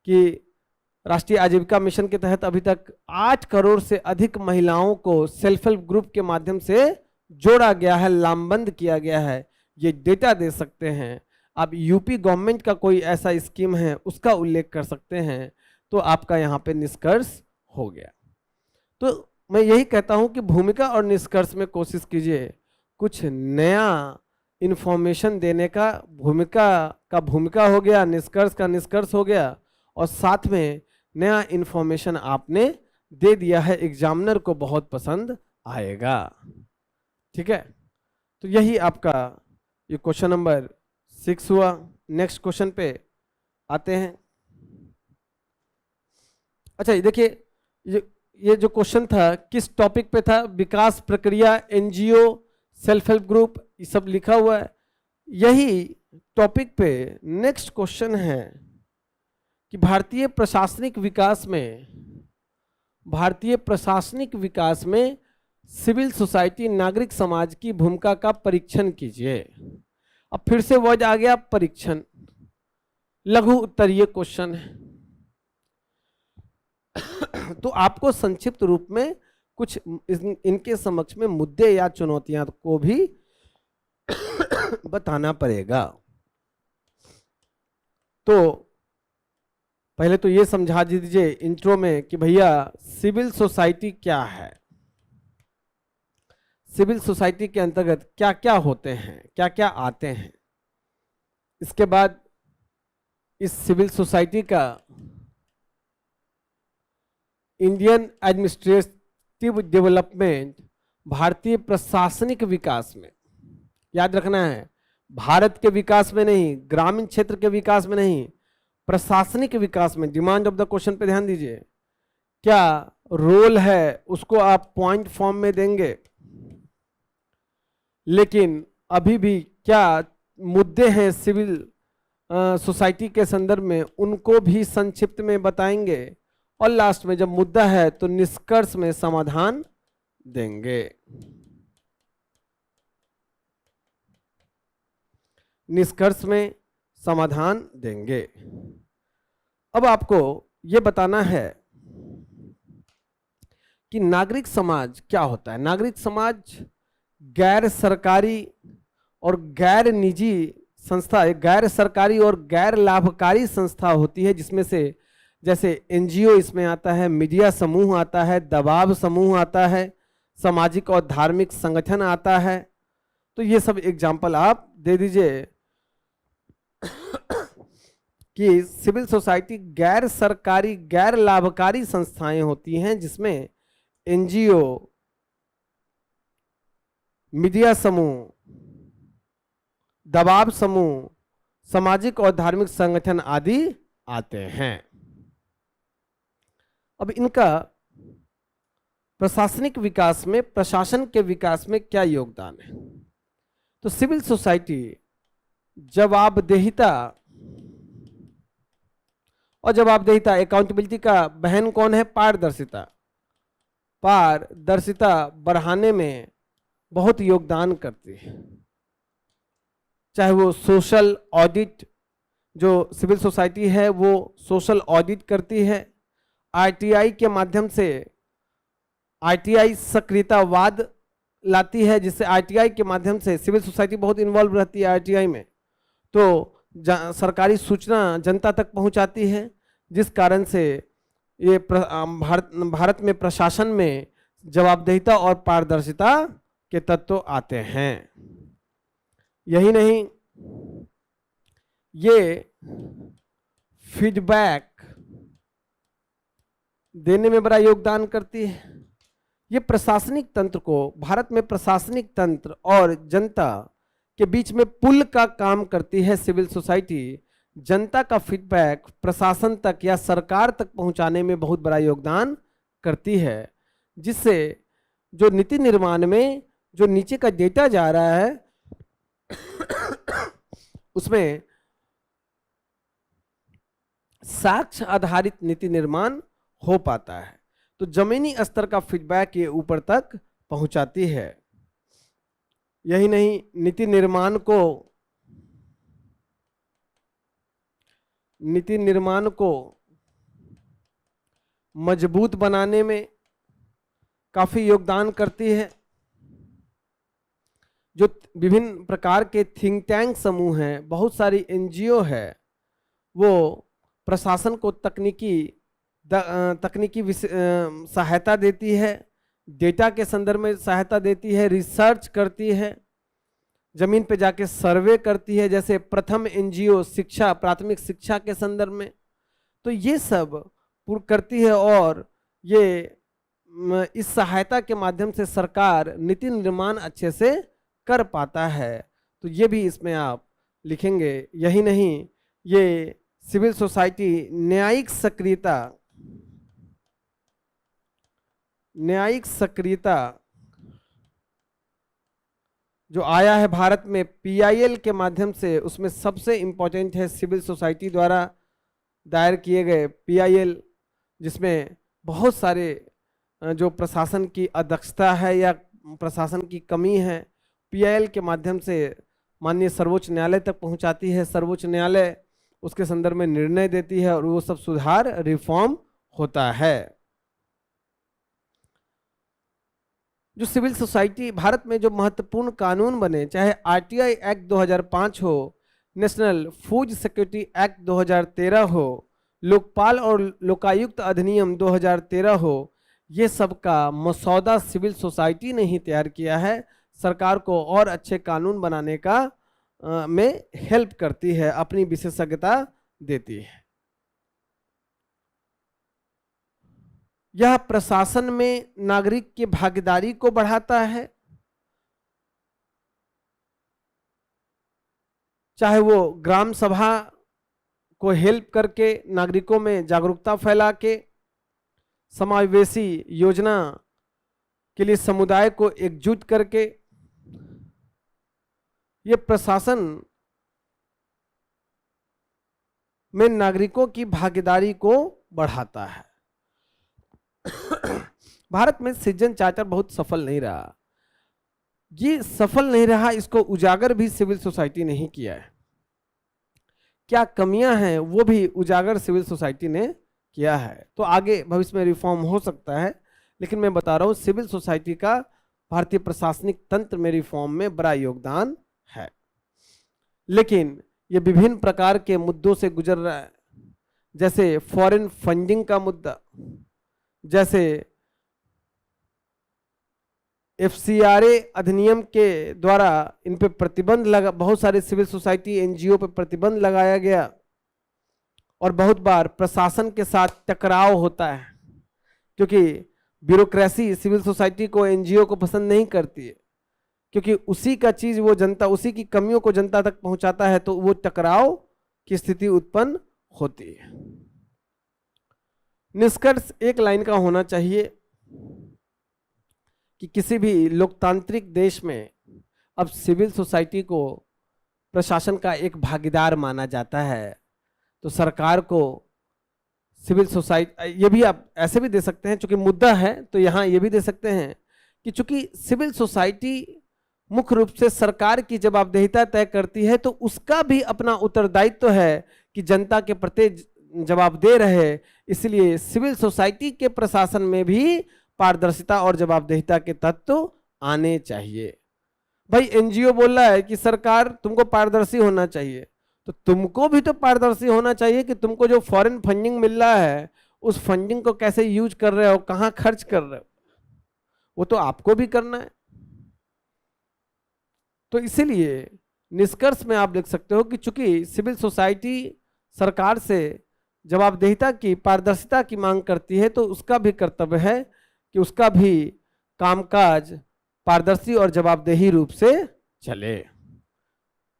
कि राष्ट्रीय आजीविका मिशन के तहत अभी तक 8 करोड़ से अधिक महिलाओं को सेल्फ हेल्प ग्रुप के माध्यम से जोड़ा गया है, लामबंद किया गया है। ये डेटा दे सकते हैं। आप यूपी गवर्नमेंट का कोई ऐसा स्कीम है उसका उल्लेख कर सकते हैं, तो आपका यहाँ पे निष्कर्ष हो गया। तो मैं यही कहता हूँ कि भूमिका और निष्कर्ष में कोशिश कीजिए कुछ नया इंफॉर्मेशन देने का। भूमिका हो गया, निष्कर्ष का निष्कर्ष हो गया, और साथ में नया इंफॉर्मेशन आपने दे दिया है, एग्जामिनर को बहुत पसंद आएगा। ठीक है, तो यही आपका ये क्वेश्चन नंबर 6 हुआ। नेक्स्ट क्वेश्चन पे आते हैं। अच्छा, ये देखिए, ये जो क्वेश्चन था किस टॉपिक पे था? विकास प्रक्रिया, एनजीओ, सेल्फ हेल्प ग्रुप, ये सब लिखा हुआ है। यही टॉपिक पे नेक्स्ट क्वेश्चन है कि भारतीय प्रशासनिक विकास में सिविल सोसाइटी, नागरिक समाज की भूमिका का परीक्षण कीजिए। अब फिर से वर्ड आ गया परीक्षण, लघु उत्तरीय क्वेश्चन है। तो आपको संक्षिप्त रूप में कुछ इनके समक्ष में मुद्दे या चुनौतियां को भी बताना पड़ेगा। तो पहले तो ये समझा दीजिए इंट्रो में कि भैया सिविल सोसाइटी क्या है, सिविल सोसाइटी के अंतर्गत क्या क्या होते हैं, क्या क्या आते हैं। इसके बाद इस सिविल सोसाइटी का इंडियन एडमिनिस्ट्रेटिव डेवलपमेंट, भारतीय प्रशासनिक विकास में, याद रखना है भारत के विकास में नहीं, ग्रामीण क्षेत्र के विकास में नहीं, प्रशासनिक विकास में। डिमांड ऑफ द क्वेश्चन पे ध्यान दीजिए, क्या रोल है उसको आप पॉइंट फॉर्म में देंगे, लेकिन अभी भी क्या मुद्दे हैं सिविल सोसाइटी के संदर्भ में उनको भी संक्षिप्त में बताएंगे, और लास्ट में जब मुद्दा है तो निष्कर्ष में समाधान देंगे। निष्कर्ष में समाधान देंगे। अब आपको यह बताना है कि नागरिक समाज क्या होता है। नागरिक समाज गैर सरकारी और गैर निजी संस्था, गैर सरकारी और गैर लाभकारी संस्था होती है, जिसमें से जैसे एनजीओ इसमें आता है, मीडिया समूह आता है, दबाव समूह आता है, सामाजिक और धार्मिक संगठन आता है। तो ये सब एग्जाम्पल आप दे दीजिए कि सिविल सोसाइटी गैर सरकारी गैर लाभकारी संस्थाएं होती हैं, जिसमें एनजीओ, मीडिया समूह, दबाव समूह, सामाजिक और धार्मिक संगठन आदि आते हैं। अब इनका प्रशासनिक विकास में, प्रशासन के विकास में क्या योगदान है? तो सिविल सोसाइटी जवाबदेहिता, और जवाबदेहिता अकाउंटेबिलिटी का बहन कौन है? पारदर्शिता। पारदर्शिता बढ़ाने में बहुत योगदान करती है। चाहे वो सोशल ऑडिट, जो सिविल सोसाइटी है वो सोशल ऑडिट करती है, आरटीआई के माध्यम से आरटीआई सक्रियतावाद लाती है, जिससे आरटीआई के माध्यम से सिविल सोसाइटी बहुत इन्वॉल्व रहती है आरटीआई में, तो सरकारी सूचना जनता तक पहुंचाती है, जिस कारण से ये भारत में प्रशासन में जवाबदेहिता और पारदर्शिता के तत्व आते हैं। यही नहीं, ये फीडबैक देने में बड़ा योगदान करती है। ये प्रशासनिक तंत्र को, भारत में प्रशासनिक तंत्र और जनता के बीच में पुल का काम करती है सिविल सोसाइटी। जनता का फीडबैक प्रशासन तक या सरकार तक पहुंचाने में बहुत बड़ा योगदान करती है, जिससे जो नीति निर्माण में जो नीचे का डेटा जा रहा है उसमें साक्ष्य आधारित नीति निर्माण हो पाता है। तो जमीनी स्तर का फीडबैक ये ऊपर तक पहुंचाती है। यही नहीं, नीति निर्माण को मजबूत बनाने में काफी योगदान करती है। जो विभिन्न प्रकार के थिंक टैंक समूह हैं, बहुत सारी एनजीओ है, वो प्रशासन को तकनीकी सहायता देती है, डेटा के संदर्भ में सहायता देती है, रिसर्च करती है, जमीन पे जाके सर्वे करती है, जैसे प्रथम एनजीओ शिक्षा, प्राथमिक शिक्षा के संदर्भ में। तो ये सब पूर्ण करती है और ये इस सहायता के माध्यम से सरकार नीति निर्माण अच्छे से कर पाता है। तो ये भी इसमें आप लिखेंगे। यही नहीं, ये सिविल सोसाइटी न्यायिक सक्रियता जो आया है भारत में पीआईएल के माध्यम से, उसमें सबसे इंपॉर्टेंट है सिविल सोसाइटी द्वारा दायर किए गए पीआईएल, जिसमें बहुत सारे जो प्रशासन की अदक्षता है या प्रशासन की कमी है, पीआईएल के माध्यम से माननीय सर्वोच्च न्यायालय तक पहुंचाती है। सर्वोच्च न्यायालय उसके संदर्भ में निर्णय देती है और वो सब सुधार, रिफॉर्म होता है। जो सिविल सोसाइटी भारत में जो महत्वपूर्ण कानून बने, चाहे आरटीआई एक्ट 2005 हो, नेशनल फूड सिक्योरिटी एक्ट 2013 हो, लोकपाल और लोकायुक्त अधिनियम 2013 हो, ये सब का मसौदा सिविल सोसाइटी ने ही तैयार किया है। सरकार को और अच्छे कानून बनाने का में हेल्प करती है, अपनी विशेषज्ञता देती है। यह प्रशासन में नागरिक की भागीदारी को बढ़ाता है, चाहे वो ग्राम सभा को हेल्प करके, नागरिकों में जागरूकता फैला के, समावेशी योजना के लिए समुदाय को एकजुट करके, ये प्रशासन में नागरिकों की भागीदारी को बढ़ाता है। भारत में सिटीजन चार्टर बहुत सफल नहीं रहा। ये सफल नहीं रहा, इसको उजागर भी सिविल सोसाइटी ने ही किया है। क्या कमियां हैं वो भी उजागर सिविल सोसाइटी ने किया है। तो आगे भविष्य में रिफॉर्म हो सकता है, लेकिन मैं बता रहा हूं सिविल सोसाइटी का भारतीय प्रशासनिक तंत्र में रिफॉर्म में बड़ा योगदान है। लेकिन ये विभिन्न प्रकार के मुद्दों से गुजर रहा है, जैसे फॉरेन फंडिंग का मुद्दा, जैसे एफसीआरए अधिनियम के द्वारा इन पे प्रतिबंध लगा, बहुत सारे सिविल सोसाइटी एनजीओ पे प्रतिबंध लगाया गया और बहुत बार प्रशासन के साथ टकराव होता है, क्योंकि ब्यूरोक्रेसी सिविल सोसाइटी को, एनजीओ को पसंद नहीं करती है, क्योंकि उसी का चीज वो जनता, उसी की कमियों को जनता तक पहुंचाता है, तो वो टकराव की स्थिति उत्पन्न होती है। निष्कर्ष एक लाइन का होना चाहिए कि किसी भी लोकतांत्रिक देश में अब सिविल सोसाइटी को प्रशासन का एक भागीदार माना जाता है। तो सरकार को सिविल सोसाइटी, ये भी आप ऐसे भी दे सकते हैं, चूंकि मुद्दा है तो यहाँ ये भी दे सकते हैं कि चूंकि सिविल सोसाइटी मुख्य रूप से सरकार की जवाबदेहिता तय करती है, तो उसका भी अपना उत्तरदायित्व है कि जनता के प्रति जवाबदेह रहे। इसलिए सिविल सोसाइटी के प्रशासन में भी पारदर्शिता और जवाबदेहिता के तत्व आने चाहिए। भाई एनजीओ बोल रहा है कि सरकार तुमको पारदर्शी होना चाहिए, तो तुमको भी तो पारदर्शी होना चाहिए कि तुमको जो फॉरेन फंडिंग मिल रहा है उस फंडिंग को कैसे यूज कर रहे हो, कहाँ खर्च कर रहे हो, वो तो आपको भी करना है। तो इसीलिए निष्कर्ष में आप लिख सकते हो कि चूंकि सिविल सोसाइटी सरकार से जवाबदेहिता की, पारदर्शिता की मांग करती है, तो उसका भी कर्तव्य है कि उसका भी कामकाज पारदर्शी और जवाबदेही रूप से चले।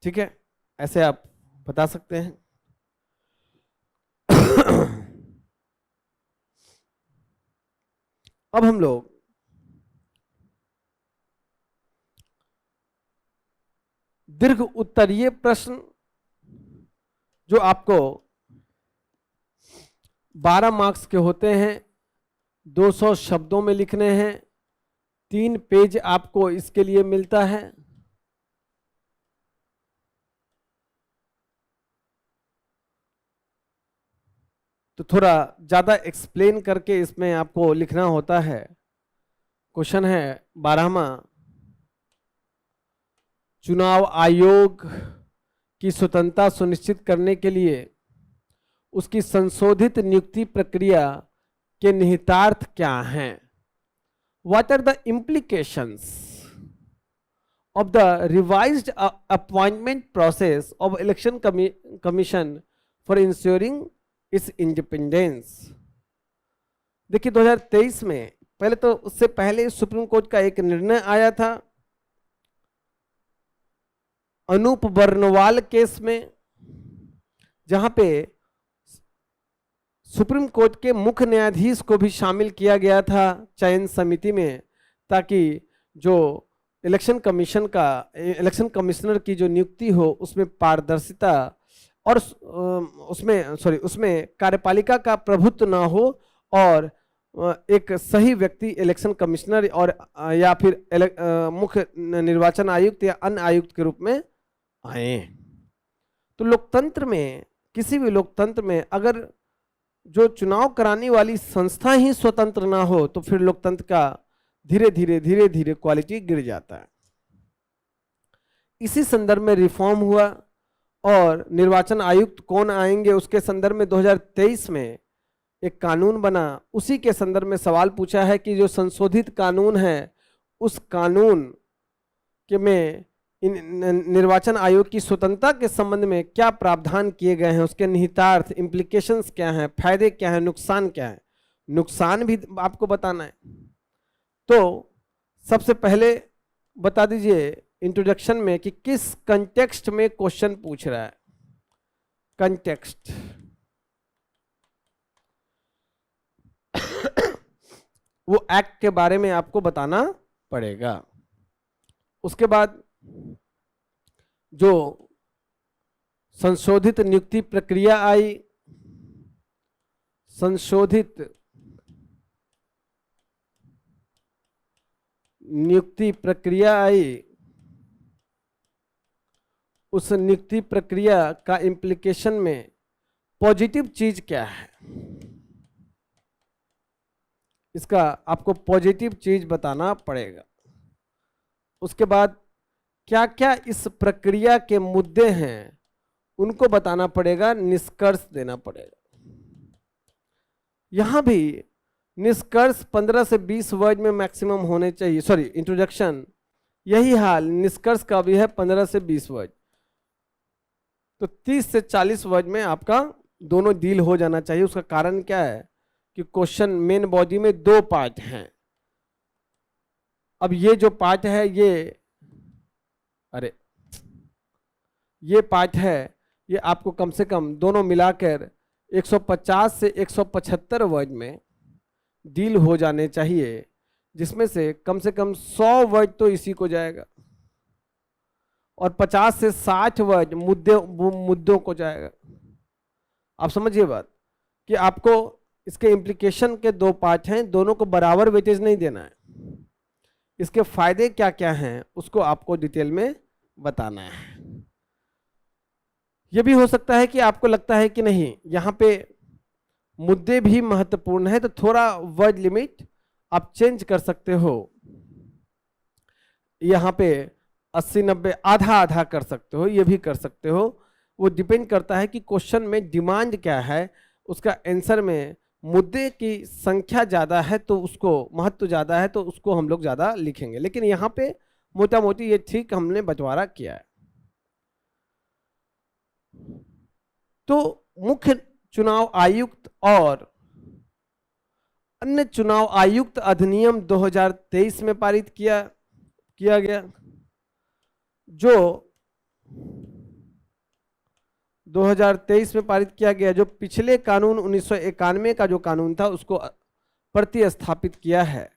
ठीक है, ऐसे आप बता सकते हैं। अब हम लोग दीर्घ उत्तरीय प्रश्न जो आपको 12 मार्क्स के होते हैं, 200 शब्दों में लिखने हैं, 3 पेज आपको इसके लिए मिलता है। तो थोड़ा ज्यादा एक्सप्लेन करके इसमें आपको लिखना होता है। क्वेश्चन है 12वां, चुनाव आयोग की स्वतंत्रता सुनिश्चित करने के लिए उसकी संशोधित नियुक्ति प्रक्रिया के निहितार्थ क्या हैं? What are the implications of the revised appointment process of election commission for ensuring its independence? देखिए 2023 में, पहले तो उससे पहले सुप्रीम कोर्ट का एक निर्णय आया था अनूप बर्नवाल केस में, जहां पे सुप्रीम कोर्ट के मुख्य न्यायाधीश को भी शामिल किया गया था चयन समिति में, ताकि जो इलेक्शन कमिश्नर की जो नियुक्ति हो उसमें पारदर्शिता और उसमें कार्यपालिका का प्रभुत्व ना हो और एक सही व्यक्ति इलेक्शन कमिश्नर और या फिर मुख्य निर्वाचन आयुक्त या अन्य आयुक्त के रूप में आए। तो लोकतंत्र में, किसी भी लोकतंत्र में अगर जो चुनाव कराने वाली संस्था ही स्वतंत्र ना हो तो फिर लोकतंत्र का धीरे धीरे क्वालिटी गिर जाता है। इसी संदर्भ में रिफॉर्म हुआ और निर्वाचन आयुक्त कौन आएंगे उसके संदर्भ में 2023 में एक कानून बना। उसी के संदर्भ में सवाल पूछा है कि जो संशोधित कानून है उस कानून के में निर्वाचन आयोग की स्वतंत्रता के संबंध में क्या प्रावधान किए गए हैं, उसके निहितार्थ, इम्प्लीकेशंस क्या हैं, फायदे क्या हैं, नुकसान क्या है। नुकसान भी आपको बताना है। तो सबसे पहले बता दीजिए इंट्रोडक्शन में कि किस कंटेक्स्ट में क्वेश्चन पूछ रहा है। कंटेक्स्ट वो एक्ट के बारे में आपको बताना पड़ेगा। उसके बाद जो संशोधित नियुक्ति प्रक्रिया आई, संशोधित नियुक्ति प्रक्रिया आई, उस नियुक्ति प्रक्रिया का इम्प्लीकेशन में पॉजिटिव चीज क्या है, इसका आपको पॉजिटिव चीज बताना पड़ेगा। उसके बाद क्या क्या इस प्रक्रिया के मुद्दे हैं उनको बताना पड़ेगा, निष्कर्ष देना पड़ेगा। यहां भी निष्कर्ष 15 से 20 वर्ड में मैक्सिमम होने चाहिए। सॉरी, इंट्रोडक्शन यही हाल निष्कर्ष का भी है 15 से 20 वर्ड, तो 30 से 40 वर्ड में आपका दोनों डील हो जाना चाहिए। उसका कारण क्या है कि क्वेश्चन मेन बॉडी में 2 पार्ट हैं। अब ये जो पार्ट है ये पार्ट है, ये आपको कम से कम दोनों मिलाकर 150 से 175 वर्ड में डील हो जाने चाहिए, जिसमें से कम 100 वर्ड तो इसी को जाएगा और 50 से 60 वर्ड मुद्दों को जाएगा। आप समझिए बात कि आपको इसके इम्प्लीकेशन के 2 पार्ट हैं, दोनों को बराबर वेटेज नहीं देना है। इसके फायदे क्या क्या हैं उसको आपको डिटेल में बताना है। यह भी हो सकता है कि आपको लगता है कि नहीं यहाँ पे मुद्दे भी महत्वपूर्ण है, तो थोड़ा वर्ड लिमिट आप चेंज कर सकते हो। यहाँ पे 80-90 आधा कर सकते हो, ये भी कर सकते हो। वो डिपेंड करता है कि क्वेश्चन में डिमांड क्या है, उसका आंसर में मुद्दे की संख्या ज़्यादा है तो उसको महत्व ज़्यादा है तो उसको हम लोग ज़्यादा लिखेंगे। लेकिन यहाँ पे मोटा मोटी ये ठीक हमने बंटवारा किया है। तो मुख्य चुनाव आयुक्त और अन्य चुनाव आयुक्त अधिनियम 2023 में पारित किया गया, जो 2023 में पारित किया गया, जो पिछले कानून 1991 का जो कानून था उसको प्रतिस्थापित किया है।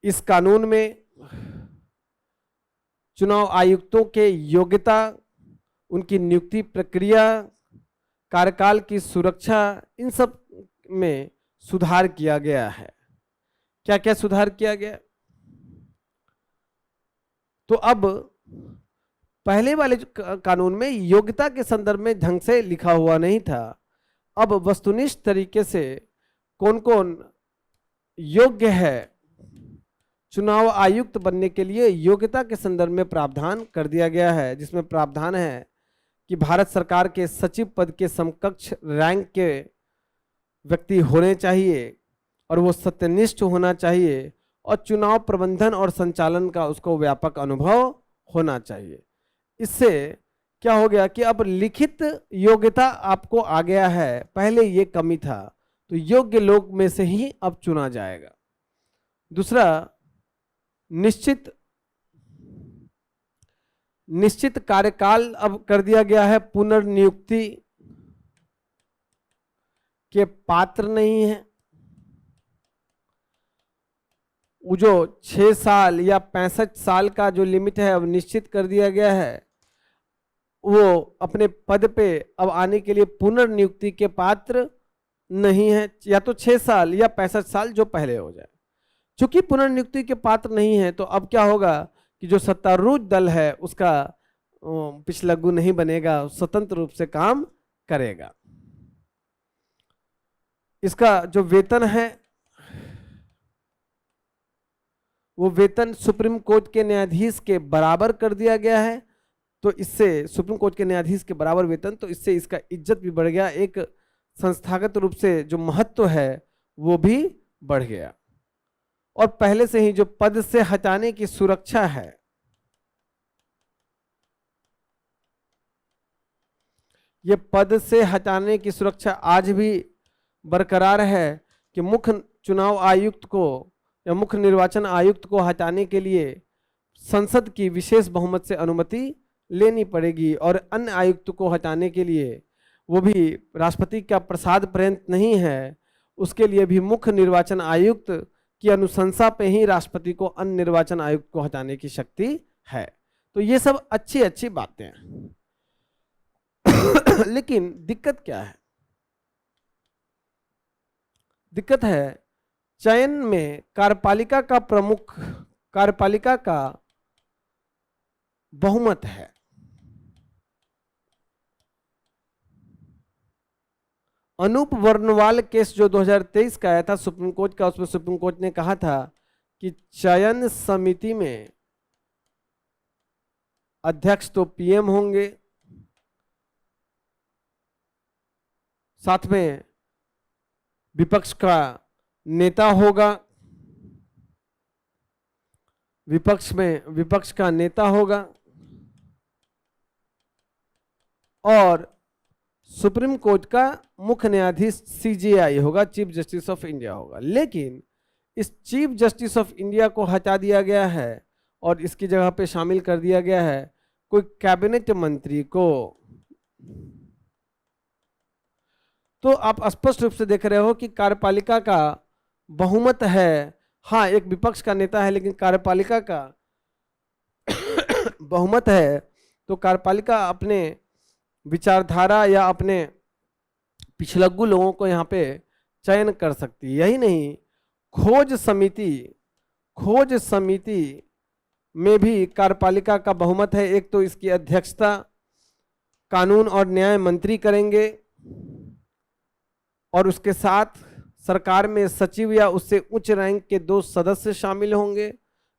इस कानून में चुनाव आयुक्तों के योग्यता, उनकी नियुक्ति प्रक्रिया, कार्यकाल की सुरक्षा, इन सब में सुधार किया गया है। क्या क्या सुधार किया गया? तो अब पहले वाले कानून में योग्यता के संदर्भ में ढंग से लिखा हुआ नहीं था। अब वस्तुनिष्ठ तरीके से कौन कौन योग्य है चुनाव आयुक्त बनने के लिए, योग्यता के संदर्भ में प्रावधान कर दिया गया है, जिसमें प्रावधान है कि भारत सरकार के सचिव पद के समकक्ष रैंक के व्यक्ति होने चाहिए और वो सत्यनिष्ठ होना चाहिए और चुनाव प्रबंधन और संचालन का उसको व्यापक अनुभव होना चाहिए। इससे क्या हो गया कि अब लिखित योग्यता आपको आ गया है, पहले ये कमी था, तो योग्य लोग में से ही अब चुना जाएगा। दूसरा, निश्चित कार्यकाल अब कर दिया गया है, पुनर्नियुक्ति के पात्र नहीं है। वो जो 6 साल या 65 साल का जो लिमिट है अब निश्चित कर दिया गया है, वो अपने पद पे अब आने के लिए पुनर्नियुक्ति के पात्र नहीं है, या तो 6 साल या 65 साल जो पहले हो जाए। चूंकि पुनर्नियुक्ति के पात्र नहीं है तो अब क्या होगा कि जो सत्तारूढ़ दल है उसका पिछलग्गू नहीं बनेगा, स्वतंत्र रूप से काम करेगा। इसका जो वेतन है वो वेतन सुप्रीम कोर्ट के न्यायाधीश के बराबर कर दिया गया है, तो इससे सुप्रीम कोर्ट के न्यायाधीश के बराबर वेतन, तो इससे इसका इज्जत भी बढ़ गया, एक संस्थागत रूप से जो महत्व है वो भी बढ़ गया। और पहले से ही जो पद से हटाने की सुरक्षा है, ये पद से हटाने की सुरक्षा आज भी बरकरार है कि मुख्य चुनाव आयुक्त को या मुख्य निर्वाचन आयुक्त को हटाने के लिए संसद की विशेष बहुमत से अनुमति लेनी पड़ेगी, और अन्य आयुक्त को हटाने के लिए वो भी राष्ट्रपति का प्रसाद पर्यंत नहीं है, उसके लिए भी मुख्य निर्वाचन आयुक्त की अनुशंसा पे ही राष्ट्रपति को अन्य निर्वाचन आयुक्त को हटाने की शक्ति है। तो ये सब अच्छी अच्छी बातें हैं। लेकिन दिक्कत क्या है? दिक्कत है चयन में कार्यपालिका का प्रमुख, कार्यपालिका का बहुमत है। अनूप वर्णवाल केस जो 2023 का आया था सुप्रीम कोर्ट का, उसमें सुप्रीम कोर्ट ने कहा था कि चयन समिति में अध्यक्ष तो पीएम होंगे, साथ में विपक्ष का नेता होगा, विपक्ष का नेता होगा और सुप्रीम कोर्ट का मुख्य न्यायाधीश सीजेआई होगा, चीफ जस्टिस ऑफ इंडिया होगा। लेकिन इस चीफ जस्टिस ऑफ इंडिया को हटा दिया गया है और इसकी जगह पे शामिल कर दिया गया है कोई कैबिनेट मंत्री को। तो आप स्पष्ट रूप से देख रहे हो कि कार्यपालिका का बहुमत है, हाँ एक विपक्ष का नेता है, लेकिन कार्यपालिका का बहुमत है, तो कार्यपालिका अपने विचारधारा या अपने पिछलग्गू लोगों को यहाँ पे चयन कर सकती है। यही नहीं, खोज समिति में भी कार्यपालिका का बहुमत है। एक तो इसकी अध्यक्षता कानून और न्याय मंत्री करेंगे और उसके साथ सरकार में सचिव या उससे उच्च रैंक के 2 सदस्य शामिल होंगे।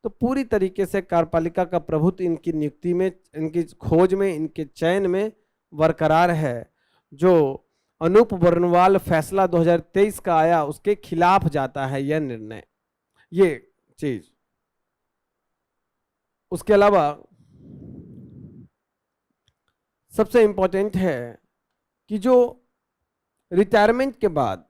तो पूरी तरीके से कार्यपालिका का प्रभुत्व इनकी नियुक्ति में, इनकी खोज में, इनके चयन में बरकरार है। जो अनूप वर्णवाल फैसला 2023 का आया उसके खिलाफ जाता है यह निर्णय, ये चीज। उसके अलावा सबसे इंपॉर्टेंट है कि जो रिटायरमेंट के बाद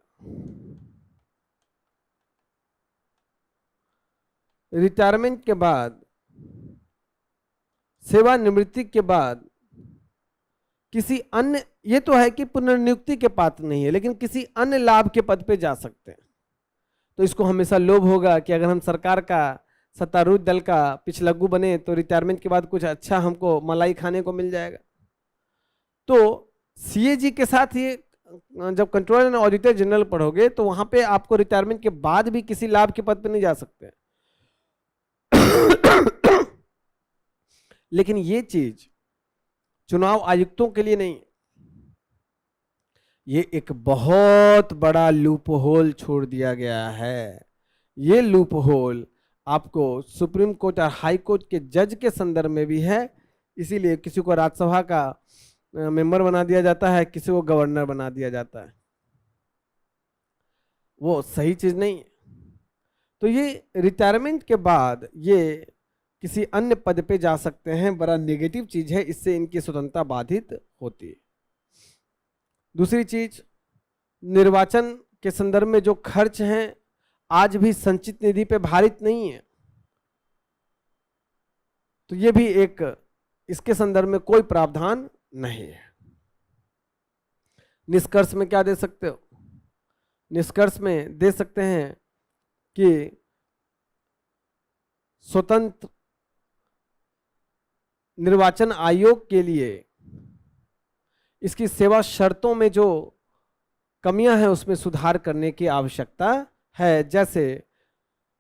सेवानिवृत्ति के बाद किसी अन्य, ये तो है कि पुनर्नियुक्ति के पात्र नहीं है, लेकिन किसी अन्य लाभ के पद पे जा सकते हैं। तो इसको हमेशा लोभ होगा कि अगर हम सरकार का सत्तारूढ़ दल का पिछलग्गू बने तो रिटायरमेंट के बाद कुछ अच्छा हमको मलाई खाने को मिल जाएगा। तो सीएजी के साथ ये जब कंट्रोलर एंड ऑडिटर जनरल पढ़ोगे तो वहां पे आपको रिटायरमेंट के बाद भी किसी लाभ के पद पे नहीं जा सकते। लेकिन ये चीज चुनाव आयुक्तों के लिए नहीं, ये एक बहुत बड़ा लूप होल छोड़ दिया गया है। ये लूप होल आपको सुप्रीम कोर्ट और हाई कोर्ट के जज के संदर्भ में भी है, इसीलिए किसी को राज्यसभा का मेंबर बना दिया जाता है, किसी को गवर्नर बना दिया जाता है। वो सही चीज नहीं है। तो ये रिटायरमेंट के बाद ये किसी अन्य पद पे जा सकते हैं, बड़ा नेगेटिव चीज है, इससे इनकी स्वतंत्रता बाधित होती है। दूसरी चीज, निर्वाचन के संदर्भ में जो खर्च हैं आज भी संचित निधि पे भारित नहीं है, तो ये भी एक, इसके संदर्भ में कोई प्रावधान नहीं है। निष्कर्ष में क्या दे सकते हो? निष्कर्ष में दे सकते हैं कि स्वतंत्र निर्वाचन आयोग के लिए इसकी सेवा शर्तों में जो कमियां हैं उसमें सुधार करने की आवश्यकता है। जैसे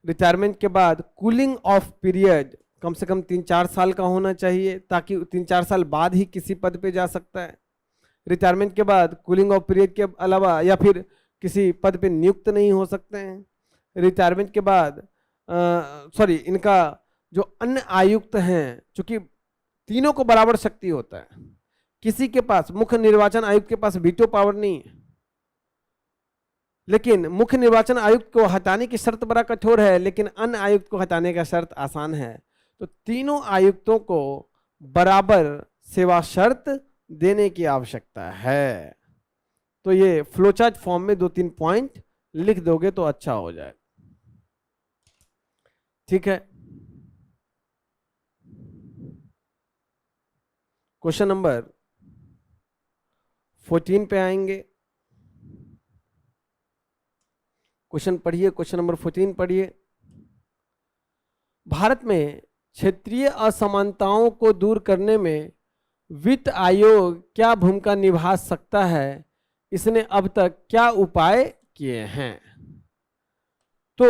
रिटायरमेंट के बाद कूलिंग ऑफ पीरियड कम से कम 3-4 साल का होना चाहिए, ताकि 3-4 साल बाद ही किसी पद पे जा सकता है। रिटायरमेंट के बाद कूलिंग ऑफ पीरियड के अलावा या फिर किसी पद पे नियुक्त नहीं हो सकते हैं। रिटायरमेंट के बाद इनका जो अन्य आयुक्त हैं, चूंकि तीनों को बराबर शक्ति होता है, किसी के पास, मुख्य निर्वाचन आयुक्त के पास वीटो पावर नहीं है, लेकिन मुख्य निर्वाचन आयुक्त को हटाने की शर्त बड़ा कठोर है, लेकिन अन्य आयुक्त को हटाने का शर्त आसान है। तो तीनों आयुक्तों को बराबर सेवा शर्त देने की आवश्यकता है। तो ये फ्लोचार्ट फॉर्म में 2-3 पॉइंट लिख दोगे तो अच्छा हो जाए। ठीक है, क्वेश्चन नंबर 14 पे आएंगे। क्वेश्चन पढ़िए, क्वेश्चन नंबर 14 पढ़िए। भारत में क्षेत्रीय असमानताओं को दूर करने में वित्त आयोग क्या भूमिका निभा सकता है? इसने अब तक क्या उपाय किए हैं? तो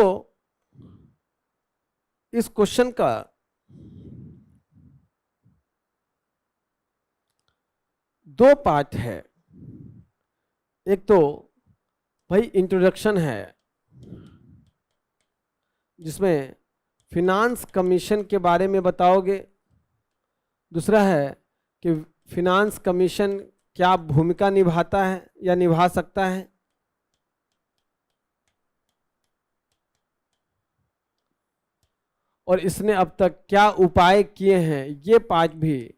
इस क्वेश्चन का दो पार्ट है। एक तो भाई इंट्रोडक्शन है, जिसमें फिनांस कमीशन के बारे में बताओगे। दूसरा है कि फिनांस कमीशन क्या भूमिका निभाता है या निभा सकता है। और इसने अब तक क्या उपाय किए हैं, ये पार्ट भी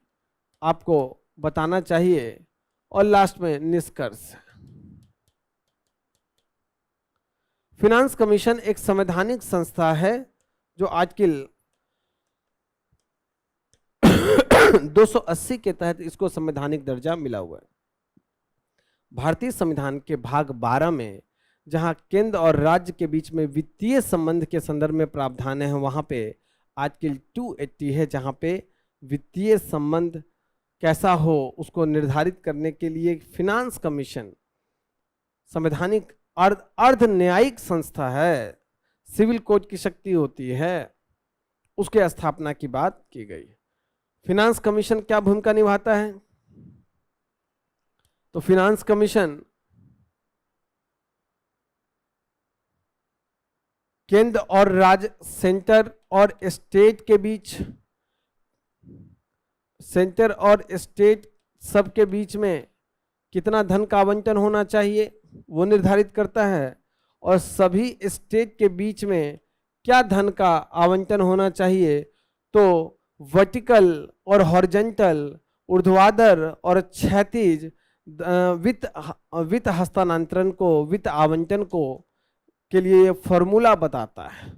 आपको बताना चाहिए। और लास्ट में निष्कर्ष। फिनांस कमीशन एक संवैधानिक संस्था है जो आर्टिकल 280 के तहत इसको संवैधानिक दर्जा मिला हुआ है। भारतीय संविधान के भाग 12 में जहां केंद्र और राज्य के बीच में वित्तीय संबंध के संदर्भ में प्रावधान है, वहां पे आर्टिकल 280 है, जहां पे वित्तीय संबंध कैसा हो उसको निर्धारित करने के लिए फिनांस कमीशन संवैधानिक अर्ध न्यायिक संस्था है, सिविल कोर्ट की शक्ति होती है, उसके स्थापना की बात की गई। फिनांस कमीशन क्या भूमिका निभाता है? तो फिनांस कमीशन केंद्र और राज्य, सेंटर और स्टेट के बीच, सेंटर और स्टेट सबके बीच में कितना धन का आवंटन होना चाहिए वो निर्धारित करता है। और सभी स्टेट के बीच में क्या धन का आवंटन होना चाहिए, तो वर्टिकल और हॉरिजॉन्टल, ऊर्ध्वाधर और क्षैतिज वित्त हस्तांतरण को, वित्त आवंटन को के लिए फॉर्मूला बताता है।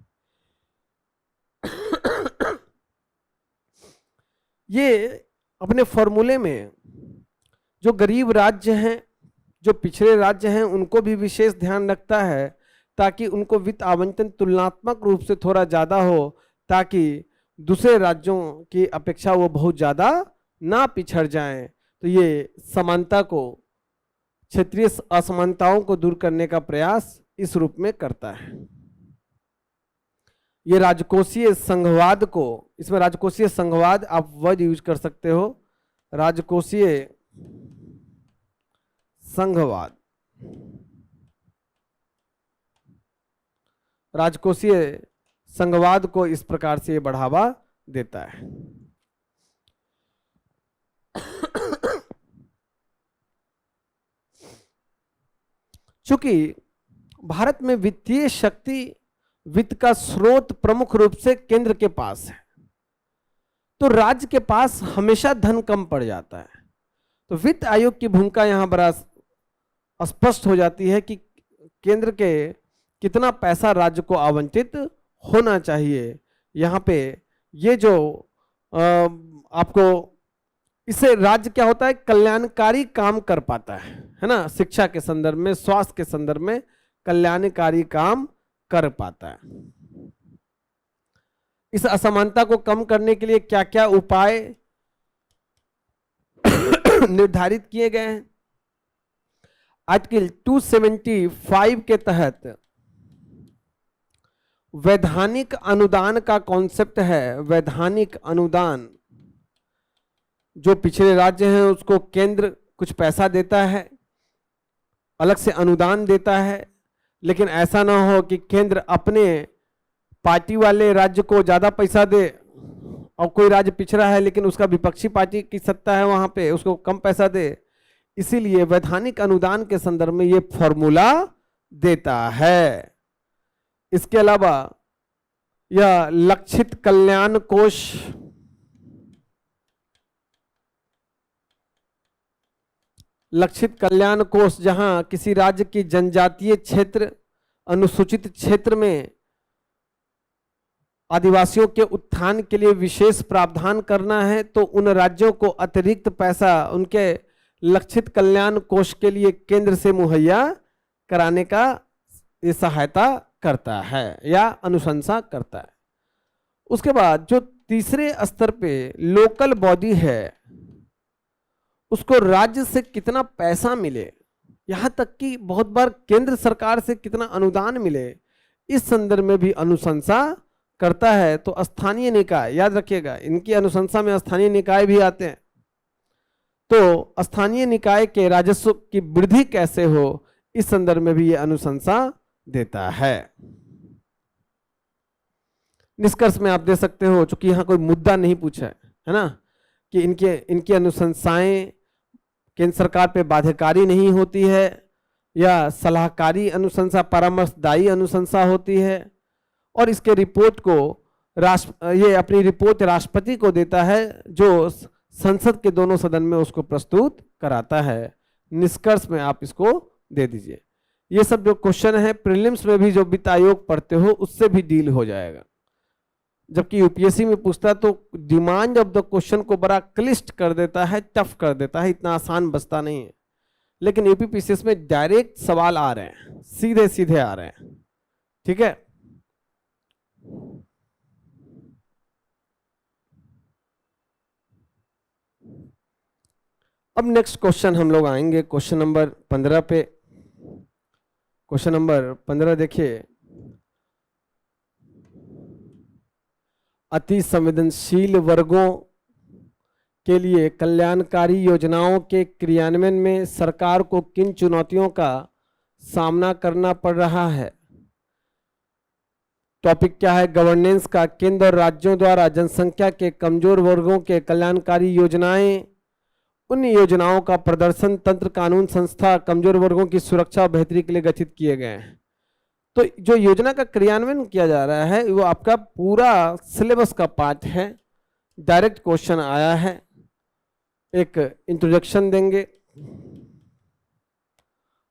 ये अपने फॉर्मूले में जो गरीब राज्य हैं, जो पिछड़े राज्य हैं, उनको भी विशेष ध्यान रखता है, ताकि उनको वित्त आवंटन तुलनात्मक रूप से थोड़ा ज़्यादा हो, ताकि दूसरे राज्यों की अपेक्षा वो बहुत ज़्यादा ना पिछड़ जाएं। तो ये समानता को क्षेत्रीय असमानताओं को दूर करने का प्रयास इस रूप में करता है। ये राजकोषीय संघवाद को, इसमें राजकोषीय संघवाद आप वर्ड यूज कर सकते हो, राजकोषीय संघवाद, राजकोषीय संघवाद को इस प्रकार से बढ़ावा देता है। चूंकि भारत में वित्तीय शक्ति, वित्त का स्रोत प्रमुख रूप से केंद्र के पास है, तो राज्य के पास हमेशा धन कम पड़ जाता है। तो वित्त आयोग की भूमिका यहां बड़ा स्पष्ट हो जाती है कि केंद्र के कितना पैसा राज्य को आवंटित होना चाहिए। यहाँ पे ये जो आपको, इससे राज्य क्या होता है, कल्याणकारी काम कर पाता है ना, शिक्षा के संदर्भ में, स्वास्थ्य के संदर्भ में कल्याणकारी काम कर पाता है। इस असमानता को कम करने के लिए क्या क्या उपाय निर्धारित किए गए हैं। आर्टिकल 275 के तहत वैधानिक अनुदान का कॉन्सेप्ट है। वैधानिक अनुदान, जो पिछड़े राज्य हैं उसको केंद्र कुछ पैसा देता है, अलग से अनुदान देता है, लेकिन ऐसा ना हो कि केंद्र अपने पार्टी वाले राज्य को ज्यादा पैसा दे और कोई राज्य पिछड़ा है लेकिन उसका विपक्षी पार्टी की सत्ता है वहां पे, उसको कम पैसा दे। इसीलिए वैधानिक अनुदान के संदर्भ में ये फॉर्मूला देता है। इसके अलावा यह लक्षित कल्याण कोष, लक्षित कल्याण कोष जहां किसी राज्य की जनजातीय क्षेत्र, अनुसूचित क्षेत्र में आदिवासियों के उत्थान के लिए विशेष प्रावधान करना है, तो उन राज्यों को अतिरिक्त पैसा उनके लक्षित कल्याण कोष के लिए केंद्र से मुहैया कराने का ये सहायता करता है या अनुशंसा करता है। उसके बाद जो तीसरे स्तर पे लोकल बॉडी है, उसको राज्य से कितना पैसा मिले, यहां तक कि बहुत बार केंद्र सरकार से कितना अनुदान मिले, इस संदर्भ में भी अनुशंसा करता है। तो स्थानीय निकाय, याद रखिएगा इनकी अनुशंसा में स्थानीय निकाय भी आते हैं। तो स्थानीय निकाय के राजस्व की वृद्धि कैसे हो, इस संदर्भ में भी ये अनुशंसा देता है। निष्कर्ष में आप दे सकते हो, चूंकि यहां कोई मुद्दा नहीं पूछा है ना, कि इनकी अनुशंसाएं केंद्र सरकार पे बाध्यकारी नहीं होती है या सलाहकारी अनुशंसा, परामर्शदायी अनुशंसा होती है, और इसके रिपोर्ट को ये अपनी रिपोर्ट राष्ट्रपति को देता है, जो संसद के दोनों सदन में उसको प्रस्तुत कराता है। निष्कर्ष में आप इसको दे दीजिए। ये सब जो क्वेश्चन है प्रीलिम्स में भी जो वित्त आयोग पढ़ते हो उससे भी डील हो जाएगा, जबकि यूपीएससी में पूछता तो डिमांड ऑफ द क्वेश्चन को बड़ा क्लिष्ट कर देता है, टफ कर देता है, इतना आसान बचता नहीं है। लेकिन यूपीपीसीएस में डायरेक्ट सवाल आ रहे हैं, सीधे सीधे आ रहे हैं। ठीक है, अब नेक्स्ट क्वेश्चन हम लोग आएंगे क्वेश्चन नंबर 15 पे। क्वेश्चन नंबर 15 देखिए, अति संवेदनशील वर्गों के लिए कल्याणकारी योजनाओं के क्रियान्वयन में सरकार को किन चुनौतियों का सामना करना पड़ रहा है। टॉपिक क्या है, गवर्नेंस का। केंद्र और राज्यों द्वारा जनसंख्या के कमजोर वर्गों के कल्याणकारी योजनाएं, उन योजनाओं का प्रदर्शन तंत्र, कानून, संस्था कमजोर वर्गों की सुरक्षा और बेहतरी के लिए गठित किए गए हैं। तो जो योजना का क्रियान्वयन किया जा रहा है वो आपका पूरा सिलेबस का पार्ट है। डायरेक्ट क्वेश्चन आया है, एक इंट्रोडक्शन देंगे।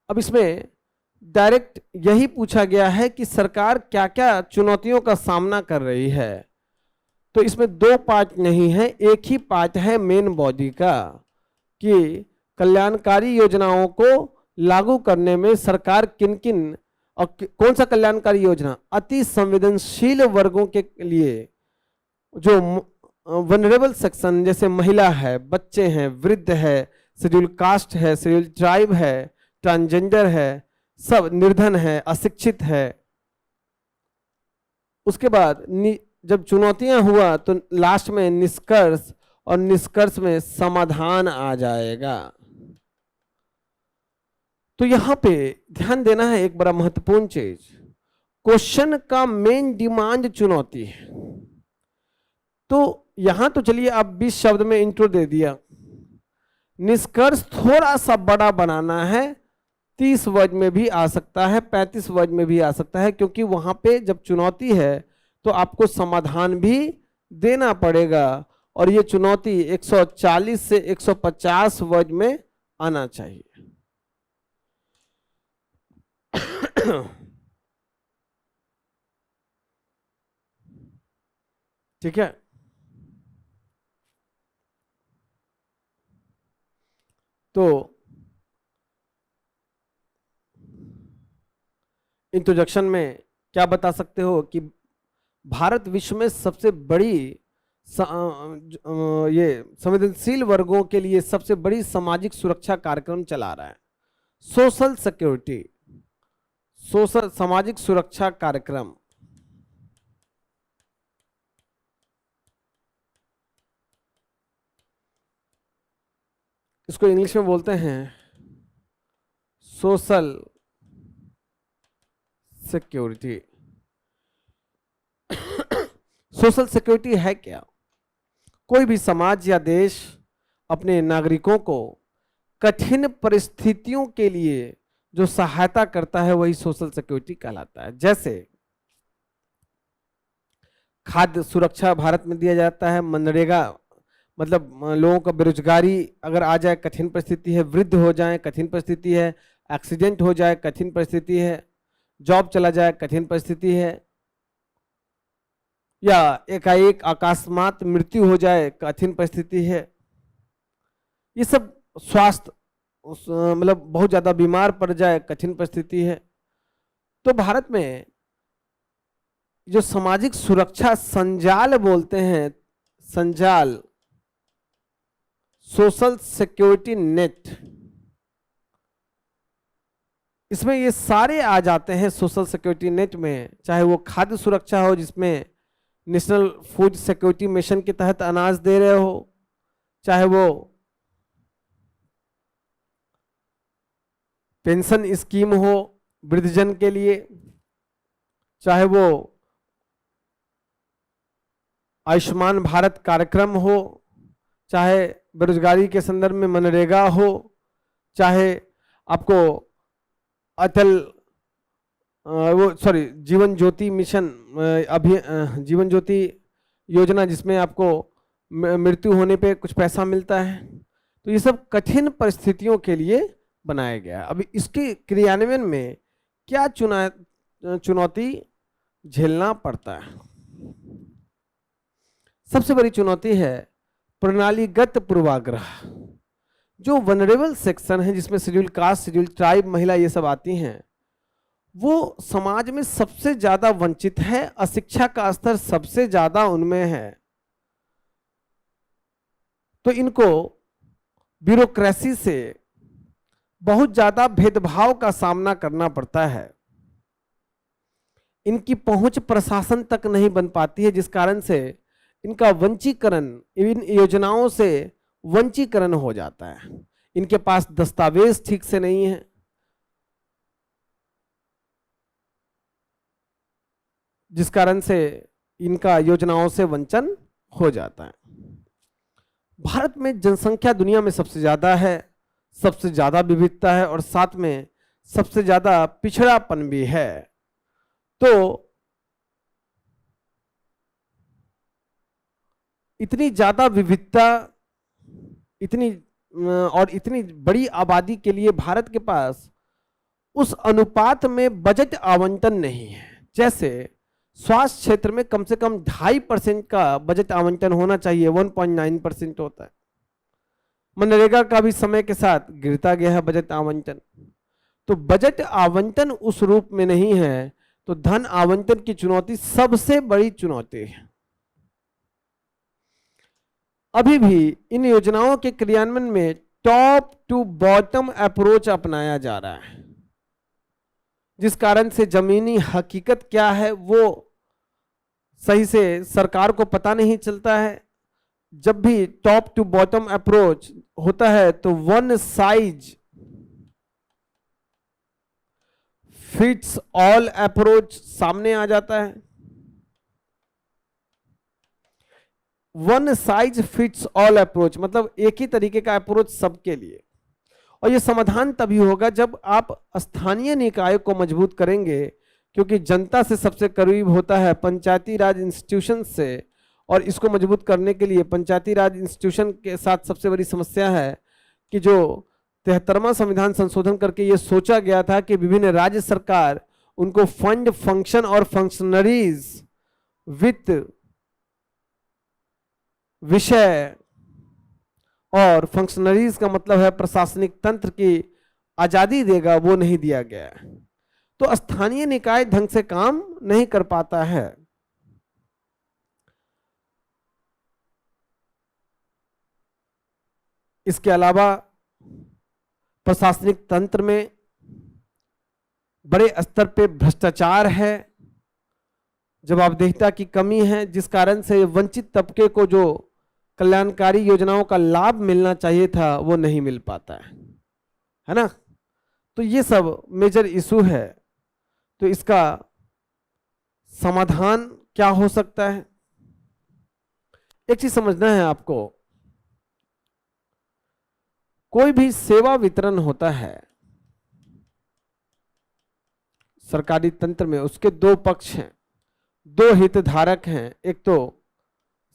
अब इसमें डायरेक्ट यही पूछा गया है कि सरकार क्या क्या चुनौतियों का सामना कर रही है। तो इसमें दो पार्ट नहीं है, एक ही पार्ट है मेन बॉडी का, कि कल्याणकारी योजनाओं को लागू करने में सरकार किन किन, और कौन सा कल्याणकारी योजना, अति संवेदनशील वर्गों के लिए, जो वनरेबल सेक्शन जैसे महिला है, बच्चे हैं, वृद्ध है, शेड्यूल कास्ट है, शेड्यूल ट्राइब है, ट्रांसजेंडर है, सब निर्धन है, अशिक्षित है। उसके बाद जब चुनौतियां हुआ तो लास्ट में निष्कर्ष, और निष्कर्ष में समाधान आ जाएगा। तो यहां पे ध्यान देना है एक बड़ा महत्वपूर्ण चीज, क्वेश्चन का मेन डिमांड चुनौती है। तो यहां तो चलिए अब 20 शब्द में इंट्रो दे दिया, निष्कर्ष थोड़ा सा बड़ा बनाना है, 30 वर्ड में भी आ सकता है, 35 वर्ड में भी आ सकता है, क्योंकि वहां पे जब चुनौती है तो आपको समाधान भी देना पड़ेगा, और ये चुनौती 140 से 150 वर्ड में आना चाहिए। ठीक है। तो इंट्रोडक्शन में क्या बता सकते हो कि भारत विश्व में सबसे बड़ी ये संवेदनशील वर्गों के लिए सबसे बड़ी सामाजिक सुरक्षा कार्यक्रम चला रहा है, सोशल सिक्योरिटी, सोशल सामाजिक सुरक्षा कार्यक्रम। इसको इंग्लिश में बोलते हैं सोशल सिक्योरिटी। सोशल सिक्योरिटी है क्या? कोई भी समाज या देश अपने नागरिकों को कठिन परिस्थितियों के लिए जो सहायता करता है वही सोशल सिक्योरिटी कहलाता है। जैसे खाद्य सुरक्षा भारत में दिया जाता है, मनरेगा मतलब लोगों का बेरोजगारी अगर आ जाए कठिन परिस्थिति है, वृद्ध हो जाए कठिन परिस्थिति है, एक्सीडेंट हो जाए कठिन परिस्थिति है, जॉब चला जाए कठिन परिस्थिति है, या एकाएक अकस्मात मृत्यु हो जाए कठिन परिस्थिति है। ये सब स्वास्थ्य मतलब बहुत ज्यादा बीमार पड़ जाए कठिन परिस्थिति है। तो भारत में जो सामाजिक सुरक्षा संजाल बोलते हैं, संजाल, सोशल सिक्योरिटी नेट, इसमें ये सारे आ जाते हैं सोशल सिक्योरिटी नेट में। चाहे वो खाद्य सुरक्षा हो जिसमें नेशनल फूड सिक्योरिटी मिशन के तहत अनाज दे रहे हो, चाहे वो पेंशन स्कीम हो वृद्धजन के लिए, चाहे वो आयुष्मान भारत कार्यक्रम हो, चाहे बेरोजगारी के संदर्भ में मनरेगा हो, चाहे आपको अटल जीवन ज्योति मिशन जीवन ज्योति योजना जिसमें आपको मृत्यु होने पे कुछ पैसा मिलता है। तो ये सब कठिन परिस्थितियों के लिए बनाया गया है। अभी इसके क्रियान्वयन में क्या चुनौती झेलना पड़ता है? सबसे बड़ी चुनौती है प्रणालीगत पूर्वाग्रह। जो वनरेबल सेक्शन है जिसमें शेड्यूल कास्ट, शेड्यूल ट्राइब, महिला ये सब आती हैं, वो समाज में सबसे ज्यादा वंचित है, अशिक्षा का स्तर सबसे ज्यादा उनमें है। तो इनको ब्यूरोक्रेसी से बहुत ज्यादा भेदभाव का सामना करना पड़ता है। इनकी पहुंच प्रशासन तक नहीं बन पाती है, जिस कारण से इनका वंचीकरण, इन योजनाओं से वंचीकरण हो जाता है। इनके पास दस्तावेज ठीक से नहीं है, जिस कारण से इनका योजनाओं से वंचन हो जाता है। भारत में जनसंख्या दुनिया में सबसे ज्यादा है, सबसे ज्यादा विविधता है, और साथ में सबसे ज्यादा पिछड़ापन भी है। तो इतनी ज्यादा विविधता, इतनी और इतनी बड़ी आबादी के लिए भारत के पास उस अनुपात में बजट आवंटन नहीं है। जैसे स्वास्थ्य क्षेत्र में कम से कम 2.5% का बजट आवंटन होना चाहिए, 1.9% होता है। मनरेगा का भी समय के साथ गिरता गया है बजट आवंटन। तो बजट आवंटन उस रूप में नहीं है, तो धन आवंटन की चुनौती सबसे बड़ी चुनौती है। अभी भी इन योजनाओं के क्रियान्वयन में टॉप टू बॉटम अप्रोच अपनाया जा रहा है, जिस कारण से जमीनी हकीकत क्या है वो सही से सरकार को पता नहीं चलता है। जब भी टॉप टू बॉटम अप्रोच होता है तो one size fits all approach सामने आ जाता है। One size fits all approach मतलब एक ही तरीके का अप्रोच सबके लिए। और यह समाधान तभी होगा जब आप स्थानीय निकाय को मजबूत करेंगे, क्योंकि जनता से सबसे करीब होता है पंचायती राज इंस्टीट्यूशन से। और इसको मजबूत करने के लिए पंचायती राज इंस्टीट्यूशन के साथ सबसे बड़ी समस्या है कि जो 73वां संविधान संशोधन करके ये सोचा गया था कि विभिन्न राज्य सरकार उनको फंड, फंक्शन और फंक्शनरीज, वित्त, विषय और फंक्शनरीज का मतलब है प्रशासनिक तंत्र की आजादी देगा, वो नहीं दिया गया। तो स्थानीय निकाय ढंग से काम नहीं कर पाता है। इसके अलावा प्रशासनिक तंत्र में बड़े स्तर पे भ्रष्टाचार है, जवाबदेहिता की कमी है, जिस कारण से वंचित तबके को जो कल्याणकारी योजनाओं का लाभ मिलना चाहिए था वो नहीं मिल पाता है ना। तो ये सब मेजर इशू है। तो इसका समाधान क्या हो सकता है? एक चीज समझना है आपको, कोई भी सेवा वितरण होता है सरकारी तंत्र में, उसके दो पक्ष हैं, दो हितधारक हैं। एक तो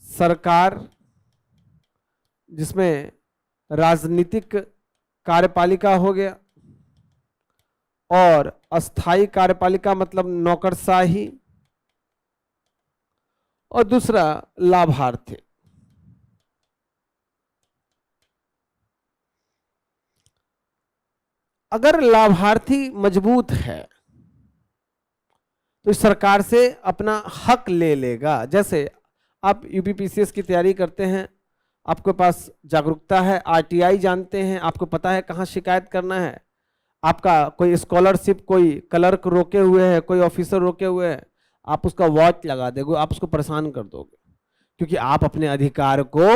सरकार, जिसमें राजनीतिक कार्यपालिका हो गया, और अस्थाई कार्यपालिका मतलब नौकरशाही, और दूसरा लाभार्थी। अगर लाभार्थी मजबूत है तो सरकार से अपना हक ले लेगा। जैसे आप यूपीपीसीएस की तैयारी करते हैं, आपके पास जागरूकता है, आरटीआई जानते हैं, आपको पता है कहाँ शिकायत करना है। आपका कोई स्कॉलरशिप, कोई क्लर्क रोके हुए है, कोई ऑफिसर रोके हुए है, आप उसका वॉच लगा दोगे, आप उसको परेशान कर दोगे, क्योंकि आप अपने अधिकार को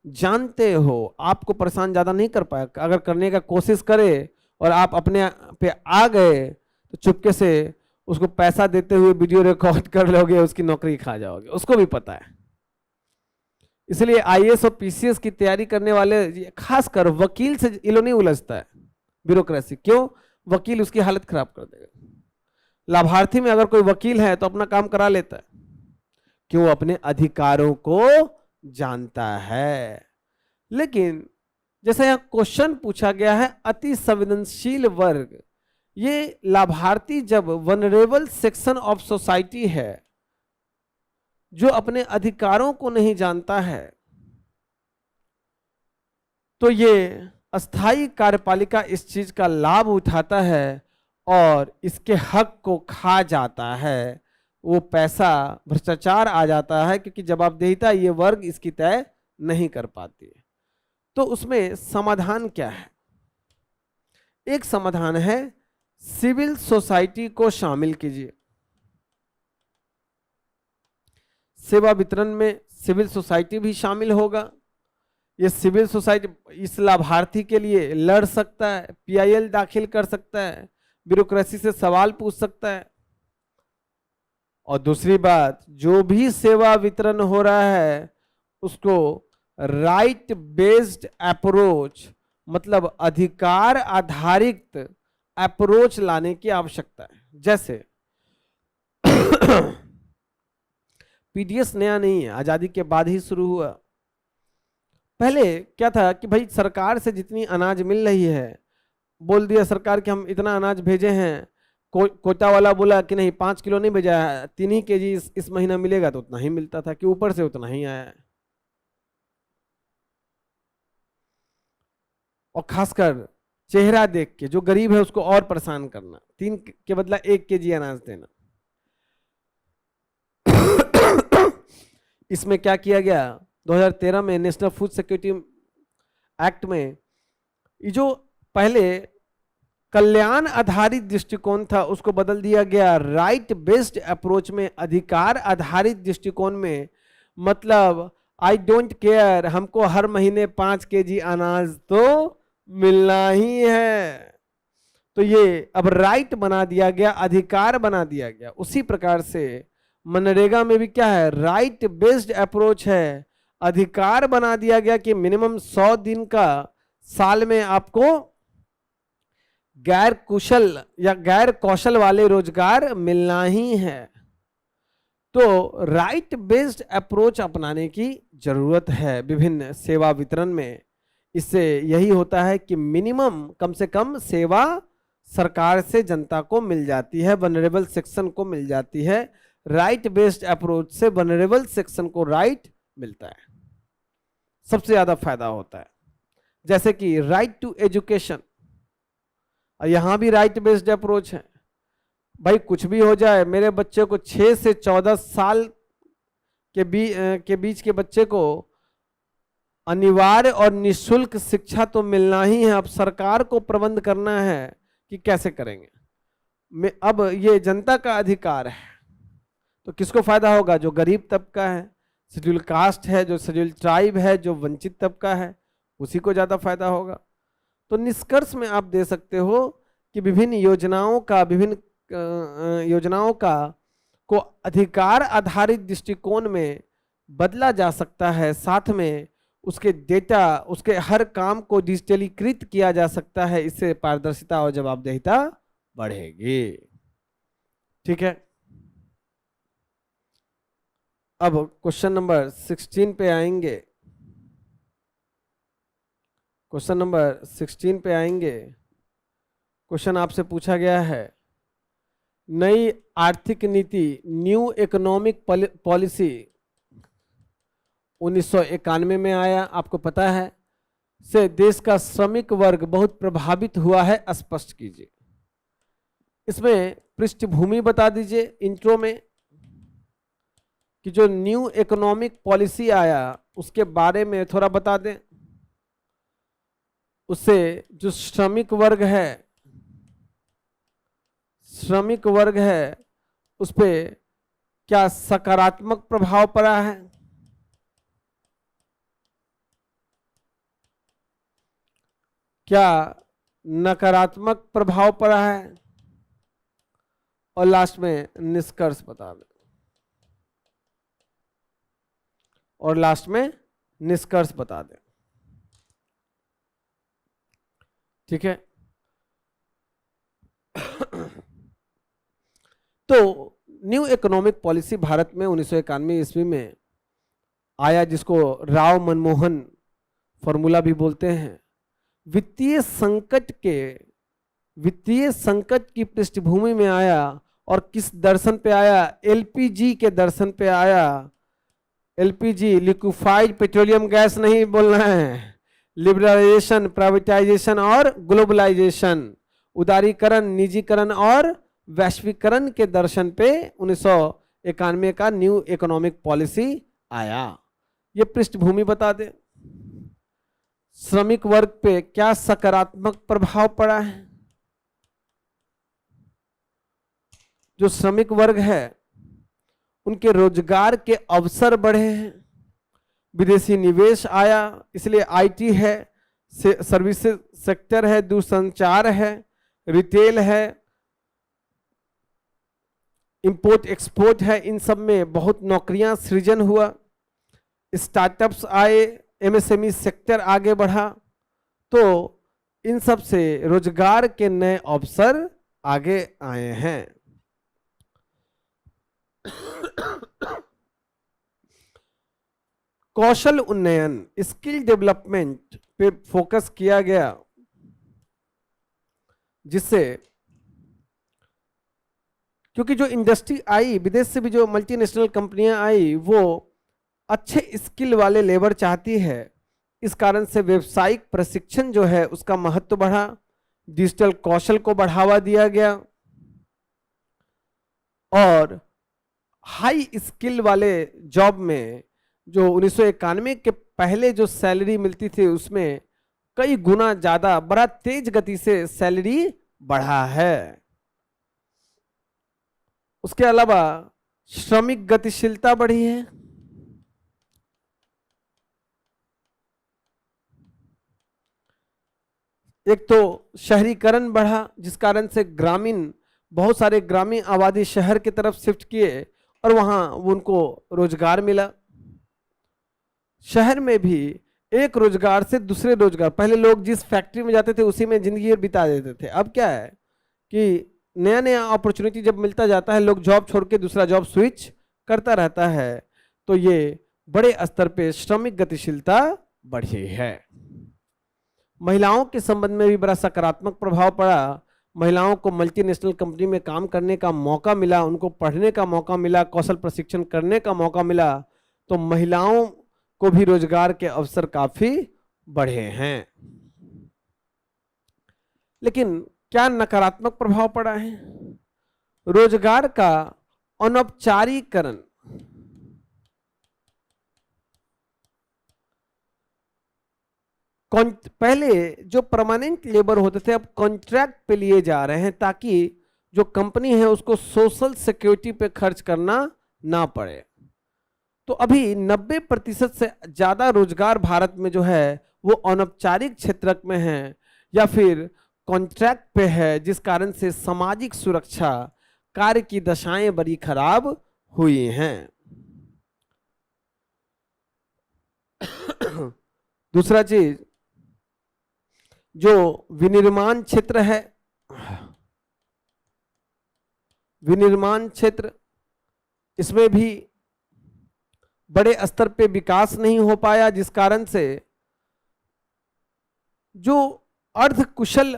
जानते हो। आपको परेशान ज्यादा नहीं कर पाएगा। अगर करने का कोशिश करे और आप अपने पे आ गए तो चुपके से उसको पैसा देते हुए वीडियो रिकॉर्ड कर लोगे, उसकी नौकरी खा जाओगे, उसको भी पता है। इसलिए आईएएस और पीसीएस की तैयारी करने वाले, खासकर वकील से इलो नहीं उलझता है ब्यूरोक्रेसी। क्यों? वकील उसकी हालत खराब कर देगा। लाभार्थी में अगर कोई वकील है तो अपना काम करा लेता है, क्यों? अपने अधिकारों को जानता है। लेकिन जैसा यहां क्वेश्चन पूछा गया है, अति संवेदनशील वर्ग, ये लाभार्थी जब वनरेबल सेक्शन ऑफ सोसाइटी है जो अपने अधिकारों को नहीं जानता है, तो ये अस्थाई कार्यपालिका इस चीज का लाभ उठाता है और इसके हक को खा जाता है। वो पैसा भ्रष्टाचार आ जाता है, क्योंकि जवाबदेहिता ये वर्ग इसकी तय नहीं कर पाती। तो उसमें समाधान क्या है? एक समाधान है, सिविल सोसाइटी को शामिल कीजिए। सेवा वितरण में सिविल सोसाइटी भी शामिल होगा। ये सिविल सोसाइटी इस लाभार्थी के लिए लड़ सकता है, पीआईएल दाखिल कर सकता है, ब्यूरोक्रेसी से सवाल पूछ सकता है। और दूसरी बात, जो भी सेवा वितरण हो रहा है उसको राइट बेस्ड अप्रोच, मतलब अधिकार आधारित अप्रोच लाने की आवश्यकता है। जैसे पीडीएस नया नहीं है, आजादी के बाद ही शुरू हुआ। पहले क्या था कि भाई सरकार से जितनी अनाज मिल रही है, बोल दिया सरकार कि हम इतना अनाज भेजे हैं, कोटा वाला बोला कि नहीं 5 किलो नहीं भेजा है, 3 ही केजी इस महीना मिलेगा, तो उतना ही मिलता था कि ऊपर से उतना ही आया है। और खासकर चेहरा देख के जो गरीब है उसको और परेशान करना, 3 के बदला 1 केजी अनाज देना। इसमें क्या किया गया, 2013 में नेशनल फूड सिक्योरिटी एक्ट में ये जो पहले कल्याण आधारित दृष्टिकोण था उसको बदल दिया गया राइट बेस्ड अप्रोच में, अधिकार आधारित दृष्टिकोण में। मतलब आई डोंट केयर, हमको हर महीने 5 केजी अनाज तो मिलना ही है। तो ये अब राइट बना दिया गया, अधिकार बना दिया गया। उसी प्रकार से मनरेगा में भी क्या है, राइट बेस्ड अप्रोच है, अधिकार बना दिया गया कि मिनिमम 100 दिन का साल में आपको गैर कुशल या गैर कौशल वाले रोजगार मिलना ही है। तो राइट बेस्ड अप्रोच अपनाने की जरूरत है विभिन्न सेवा वितरण में। इससे यही होता है कि मिनिमम कम से कम सेवा सरकार से जनता को मिल जाती है, वनरेबल सेक्शन को मिल जाती है। राइट बेस्ड अप्रोच से वनरेबल सेक्शन को राइट मिलता है, सबसे ज्यादा फायदा होता है। जैसे कि राइट टू एजुकेशन, यहां भी राइट बेस्ड अप्रोच है। भाई कुछ भी हो जाए, मेरे बच्चे को 6 से 14 साल के बीच के बच्चे को अनिवार्य और निःशुल्क शिक्षा तो मिलना ही है। अब सरकार को प्रबंध करना है कि कैसे करेंगे। अब ये जनता का अधिकार है, तो किसको फायदा होगा? जो गरीब तबका है, शेड्यूल कास्ट है, जो शेड्यूल ट्राइब है, जो वंचित तबका है, उसी को ज्यादा फायदा होगा। तो निष्कर्ष में आप दे सकते हो कि विभिन्न योजनाओं का को अधिकार आधारित दृष्टिकोण में बदला जा सकता है। साथ में उसके डेटा, उसके हर काम को डिजिटलीकृत किया जा सकता है। इससे पारदर्शिता और जवाबदेहिता बढ़ेगी। ठीक है, अब क्वेश्चन नंबर 16 पे आएंगे। क्वेश्चन नंबर 16 पे आएंगे। क्वेश्चन आपसे पूछा गया है, नई आर्थिक नीति न्यू इकोनॉमिक पॉलिसी 1991 में आया, आपको पता है, से देश का श्रमिक वर्ग बहुत प्रभावित हुआ है, स्पष्ट कीजिए। इसमें पृष्ठभूमि बता दीजिए इंट्रो में कि जो न्यू इकोनॉमिक पॉलिसी आया उसके बारे में थोड़ा बता दें। उससे जो श्रमिक वर्ग है उस पे क्या सकारात्मक प्रभाव पड़ा है, क्या नकारात्मक प्रभाव पड़ा है, और लास्ट में निष्कर्ष बता दें। ठीक है। तो न्यू इकोनॉमिक पॉलिसी भारत में 1991 ईस्वी में आया, जिसको राव मनमोहन फॉर्मूला भी बोलते हैं। वित्तीय संकट की पृष्ठभूमि में आया। और किस दर्शन पे आया? एलपीजी के दर्शन पे आया। एलपीजी लिक्विफाइड पेट्रोलियम गैस नहीं बोलना है, लिबरलाइजेशन, प्राइवेटाइजेशन और ग्लोबलाइजेशन, उदारीकरण, निजीकरण और वैश्वीकरण के दर्शन पे 1991 का न्यू इकोनॉमिक पॉलिसी आया। ये पृष्ठभूमि बता दें। श्रमिक वर्ग पे क्या सकारात्मक प्रभाव पड़ा है? जो श्रमिक वर्ग है उनके रोजगार के अवसर बढ़े हैं, विदेशी निवेश आया, इसलिए आईटी है, सर्विसेज सेक्टर है, दूरसंचार है, रिटेल है, इंपोर्ट एक्सपोर्ट है, इन सब में बहुत नौकरियां सृजन हुआ, स्टार्टअप्स आए, एमएसएमई सेक्टर आगे बढ़ा। तो इन सब से रोजगार के नए अवसर आगे आए हैं। कौशल उन्नयन, स्किल डेवलपमेंट पे फोकस किया गया, जिससे क्योंकि जो इंडस्ट्री आई, विदेश से भी जो मल्टीनेशनल कंपनियां आई, वो अच्छे स्किल वाले लेबर चाहती है। इस कारण से व्यावसायिक प्रशिक्षण जो है उसका महत्व बढ़ा, डिजिटल कौशल को बढ़ावा दिया गया, और हाई स्किल वाले जॉब में जो 1991 के पहले जो सैलरी मिलती थी उसमें कई गुना ज्यादा बड़ा तेज गति से सैलरी बढ़ा है। उसके अलावा श्रमिक गतिशीलता बढ़ी है। एक तो शहरीकरण बढ़ा, जिस कारण से बहुत सारे ग्रामीण आबादी शहर की तरफ शिफ्ट किए और वहां उनको रोजगार मिला। शहर में भी एक रोजगार से दूसरे रोजगार, पहले लोग जिस फैक्ट्री में जाते थे उसी में जिंदगी बिता देते थे। अब क्या है कि नया नया अपॉर्चुनिटी जब मिलता जाता है, लोग जॉब छोड़ के दूसरा जॉब स्विच करता रहता है, तो ये बड़े स्तर पे श्रमिक गतिशीलता बढ़ी है। महिलाओं के संबंध में भी बड़ा सकारात्मक प्रभाव पड़ा। महिलाओं को मल्टीनेशनल कंपनी में काम करने का मौका मिला, उनको पढ़ने का मौका मिला, कौशल प्रशिक्षण करने का मौका मिला, तो महिलाओं को भी रोजगार के अवसर काफी बढ़े हैं। लेकिन क्या नकारात्मक प्रभाव पड़ा है? रोजगार का अनौपचारिकरण। पहले जो परमानेंट लेबर होते थे अब कॉन्ट्रैक्ट पे लिए जा रहे हैं, ताकि जो कंपनी है उसको सोशल सिक्योरिटी पे खर्च करना ना पड़े। तो अभी 90% से ज्यादा रोजगार भारत में जो है वो अनौपचारिक क्षेत्र में है या फिर कॉन्ट्रैक्ट पे है, जिस कारण से सामाजिक सुरक्षा कार्य की दशाएं बड़ी खराब हुई हैं। दूसरा चीज, जो विनिर्माण क्षेत्र है, विनिर्माण क्षेत्र, इसमें भी बड़े स्तर पे विकास नहीं हो पाया, जिस कारण से जो अर्ध कुशल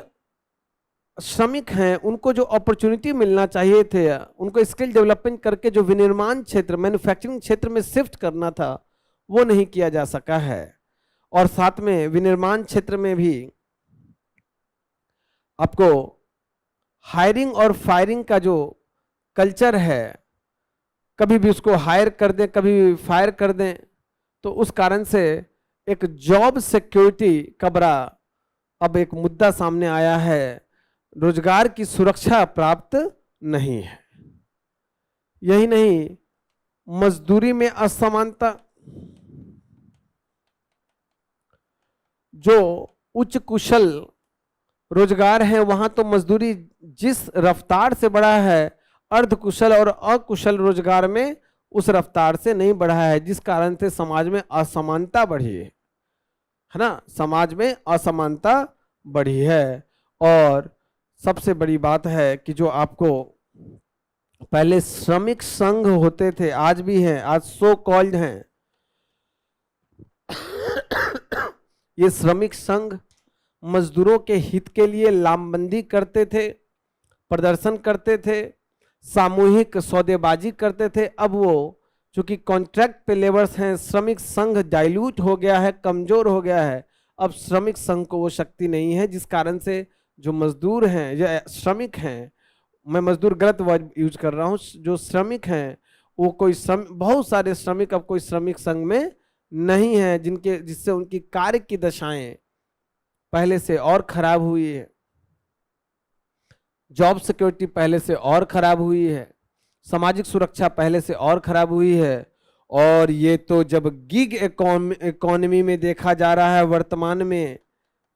श्रमिक हैं उनको जो अपॉर्चुनिटी मिलना चाहिए थे, उनको स्किल डेवलपमेंट करके जो विनिर्माण क्षेत्र, मैन्युफैक्चरिंग क्षेत्र में शिफ्ट करना था, वो नहीं किया जा सका है। और साथ में विनिर्माण क्षेत्र में भी आपको हायरिंग और फायरिंग का जो कल्चर है, कभी भी उसको हायर कर दें कभी भी फायर कर दें, तो उस कारण से एक जॉब सिक्योरिटी का बड़ा अब एक मुद्दा सामने आया है। रोजगार की सुरक्षा प्राप्त नहीं है। यही नहीं, मजदूरी में असमानता, जो उच्च कुशल रोजगार है वहां तो मजदूरी जिस रफ्तार से बढ़ा है, अर्ध कुशल और अकुशल रोजगार में उस रफ्तार से नहीं बढ़ा है, जिस कारण से समाज में असमानता बढ़ी है ना, समाज में असमानता बढ़ी है। और सबसे बड़ी बात है कि जो आपको पहले श्रमिक संघ होते थे, आज भी हैं, आज सो कॉल्ड हैं, ये श्रमिक संघ मजदूरों के हित के लिए लामबंदी करते थे, प्रदर्शन करते थे, सामूहिक सौदेबाजी करते थे। अब वो चूंकि कॉन्ट्रैक्ट पे लेबर्स हैं, श्रमिक संघ डाइल्यूट हो गया है, कमजोर हो गया है, अब श्रमिक संघ को वो शक्ति नहीं है, जिस कारण से जो मजदूर हैं या श्रमिक हैं, मैं मजदूर गलत वर्ड यूज कर रहा हूँ, जो श्रमिक हैं वो कोई बहुत सारे श्रमिक अब कोई श्रमिक संघ में नहीं है, जिससे उनकी कार्य की दशाएं पहले से और खराब हुई है, जॉब सिक्योरिटी पहले से और खराब हुई है, सामाजिक सुरक्षा पहले से और खराब हुई है। और ये तो जब गिग इकोनॉमी में देखा जा रहा है, वर्तमान में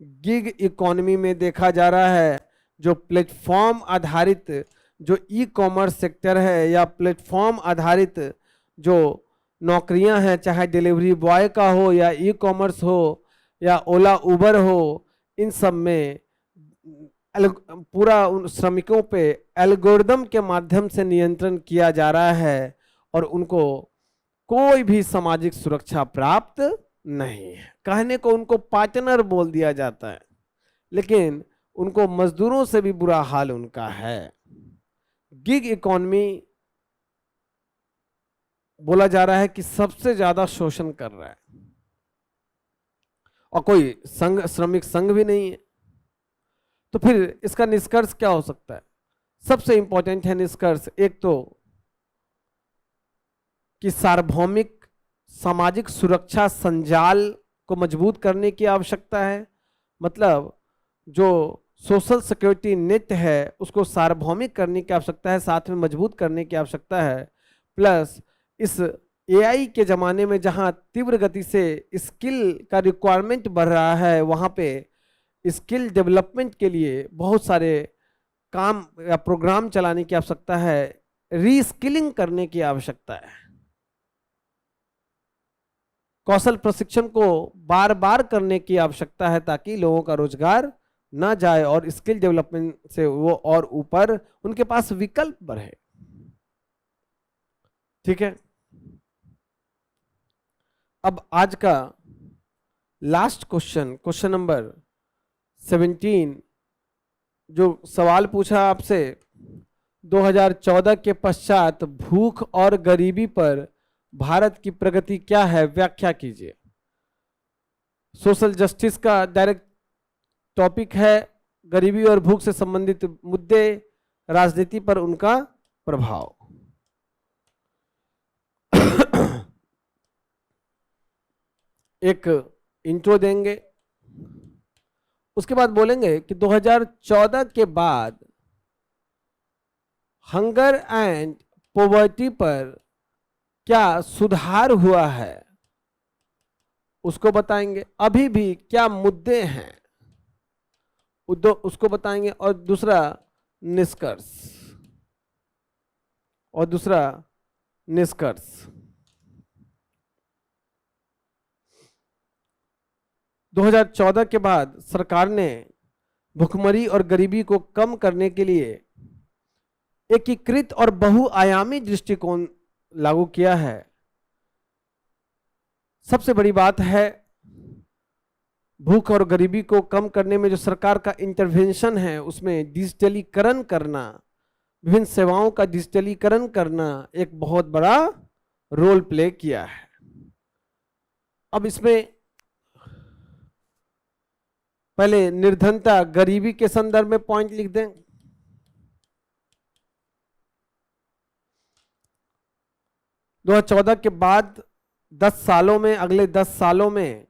गिग इकोनॉमी में देखा जा रहा है, जो प्लेटफॉर्म आधारित जो ई कॉमर्स सेक्टर है या प्लेटफॉर्म आधारित जो नौकरियां हैं, चाहे डिलीवरी बॉय का हो या ई कॉमर्स हो या ओला उबर हो, इन सब में पूरा उन श्रमिकों पे एल्गोरिदम के माध्यम से नियंत्रण किया जा रहा है और उनको कोई भी सामाजिक सुरक्षा प्राप्त नहीं है। कहने को उनको पार्टनर बोल दिया जाता है, लेकिन उनको मजदूरों से भी बुरा हाल उनका है। गिग इकोनॉमी बोला जा रहा है कि सबसे ज्यादा शोषण कर रहा है, और कोई श्रमिक संघ भी नहीं है। तो फिर इसका निष्कर्ष क्या हो सकता है? सबसे इंपॉर्टेंट है निष्कर्ष, एक तो कि सार्वभौमिक सामाजिक सुरक्षा संजाल को मजबूत करने की आवश्यकता है। मतलब जो सोशल सिक्योरिटी नेट है उसको सार्वभौमिक करने की आवश्यकता है, साथ में मजबूत करने की आवश्यकता है। प्लस इस एआई के ज़माने में जहाँ तीव्र गति से स्किल का रिक्वायरमेंट बढ़ रहा है, वहाँ पे स्किल डेवलपमेंट के लिए बहुत सारे काम या प्रोग्राम चलाने की आवश्यकता है, रीस्किलिंग करने की आवश्यकता है। कौशल प्रशिक्षण को बार बार करने की आवश्यकता है ताकि लोगों का रोजगार ना जाए और स्किल डेवलपमेंट से वो और ऊपर उनके पास विकल्प बढ़े। ठीक है, अब आज का लास्ट क्वेश्चन, क्वेश्चन नंबर 17, जो सवाल पूछा आपसे, 2014 के पश्चात भूख और गरीबी पर भारत की प्रगति क्या है, व्याख्या कीजिए। सोशल जस्टिस का डायरेक्ट टॉपिक है, गरीबी और भूख से संबंधित मुद्दे, राजनीति पर उनका प्रभाव। एक इंट्रो देंगे, उसके बाद बोलेंगे कि 2014 के बाद हंगर एंड पॉवर्टी पर क्या सुधार हुआ है उसको बताएंगे, अभी भी क्या मुद्दे हैं उसको बताएंगे, और दूसरा निष्कर्ष। 2014 के बाद सरकार ने भुखमरी और गरीबी को कम करने के लिए एकीकृत और बहुआयामी दृष्टिकोण लागू किया है। सबसे बड़ी बात है, भूख और गरीबी को कम करने में जो सरकार का इंटरवेंशन है उसमें डिजिटलीकरण करना, विभिन्न सेवाओं का डिजिटलीकरण करना एक बहुत बड़ा रोल प्ले किया है। अब इसमें पहले निर्धनता गरीबी के संदर्भ में पॉइंट लिख दें। दो 2014 के बाद 10 सालों में, अगले 10 सालों में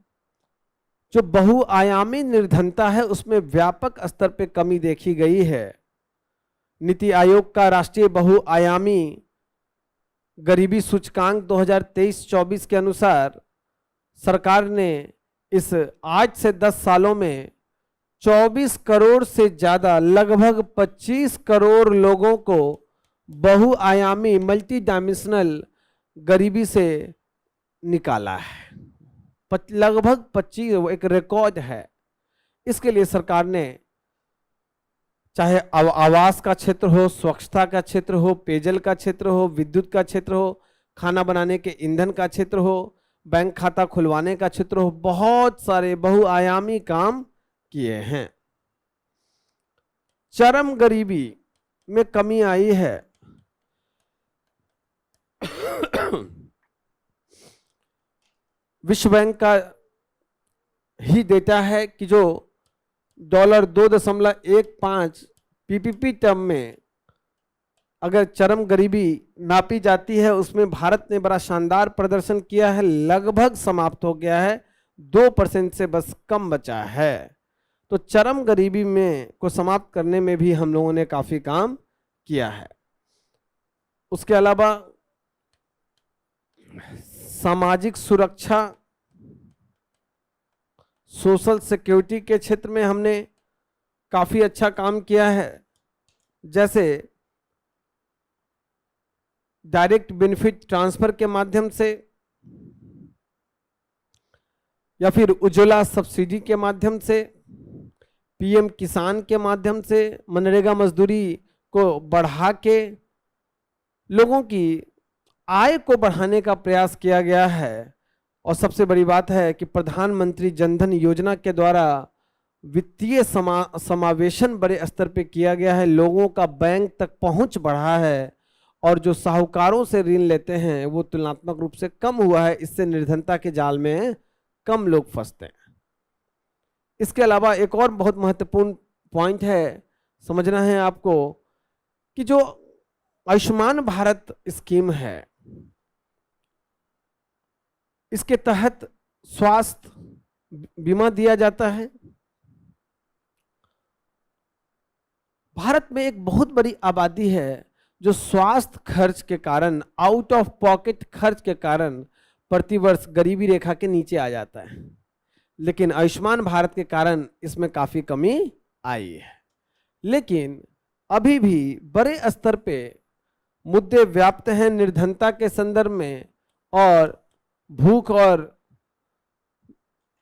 जो बहुआयामी निर्धनता है उसमें व्यापक स्तर पे कमी देखी गई है। नीति आयोग का राष्ट्रीय बहुआयामी गरीबी सूचकांक 2023-24 के अनुसार सरकार ने इस आज से 10 सालों में 24 करोड़ से ज्यादा, लगभग 25 करोड़ लोगों को बहुआयामी मल्टी डायमेंशनल गरीबी से निकाला है। लगभग 25, एक रिकॉर्ड है। इसके लिए सरकार ने चाहे आवास का क्षेत्र हो, स्वच्छता का क्षेत्र हो, पेयजल का क्षेत्र हो, विद्युत का क्षेत्र हो, खाना बनाने के ईंधन का क्षेत्र हो, बैंक खाता खुलवाने का क्षेत्र हो, बहुत सारे बहुआयामी काम किए हैं। चरम गरीबी में कमी आई है। विश्व बैंक का ही डेटा है कि जो $2.15 पीपीपी टर्म में अगर चरम गरीबी नापी जाती है उसमें भारत ने बड़ा शानदार प्रदर्शन किया है, लगभग समाप्त हो गया है, 2% से बस कम बचा है। तो चरम गरीबी में को समाप्त करने में भी हम लोगों ने काफी काम किया है। उसके अलावा सामाजिक सुरक्षा, सोशल सिक्योरिटी के क्षेत्र में हमने काफी अच्छा काम किया है, जैसे डायरेक्ट बेनिफिट ट्रांसफर के माध्यम से या फिर उज्ज्वला सब्सिडी के माध्यम से, पीएम किसान के माध्यम से, मनरेगा मजदूरी को बढ़ा के लोगों की आय को बढ़ाने का प्रयास किया गया है। और सबसे बड़ी बात है कि प्रधानमंत्री जनधन योजना के द्वारा वित्तीय समावेशन बड़े स्तर पे किया गया है, लोगों का बैंक तक पहुंच बढ़ा है और जो साहूकारों से ऋण लेते हैं वो तुलनात्मक रूप से कम हुआ है। इससे निर्धनता के जाल में कम लोग फंसते हैं। इसके अलावा एक और बहुत महत्वपूर्ण पॉइंट है, समझना है आपको, कि जो आयुष्मान भारत स्कीम है इसके तहत स्वास्थ्य बीमा दिया जाता है, भारत में एक बहुत बड़ी आबादी है जो स्वास्थ्य खर्च के कारण, आउट ऑफ पॉकेट खर्च के कारण प्रतिवर्ष गरीबी रेखा के नीचे आ जाता है, लेकिन आयुष्मान भारत के कारण इसमें काफी कमी आई है। लेकिन अभी भी बड़े स्तर पे मुद्दे व्याप्त हैं निर्धनता के संदर्भ में, और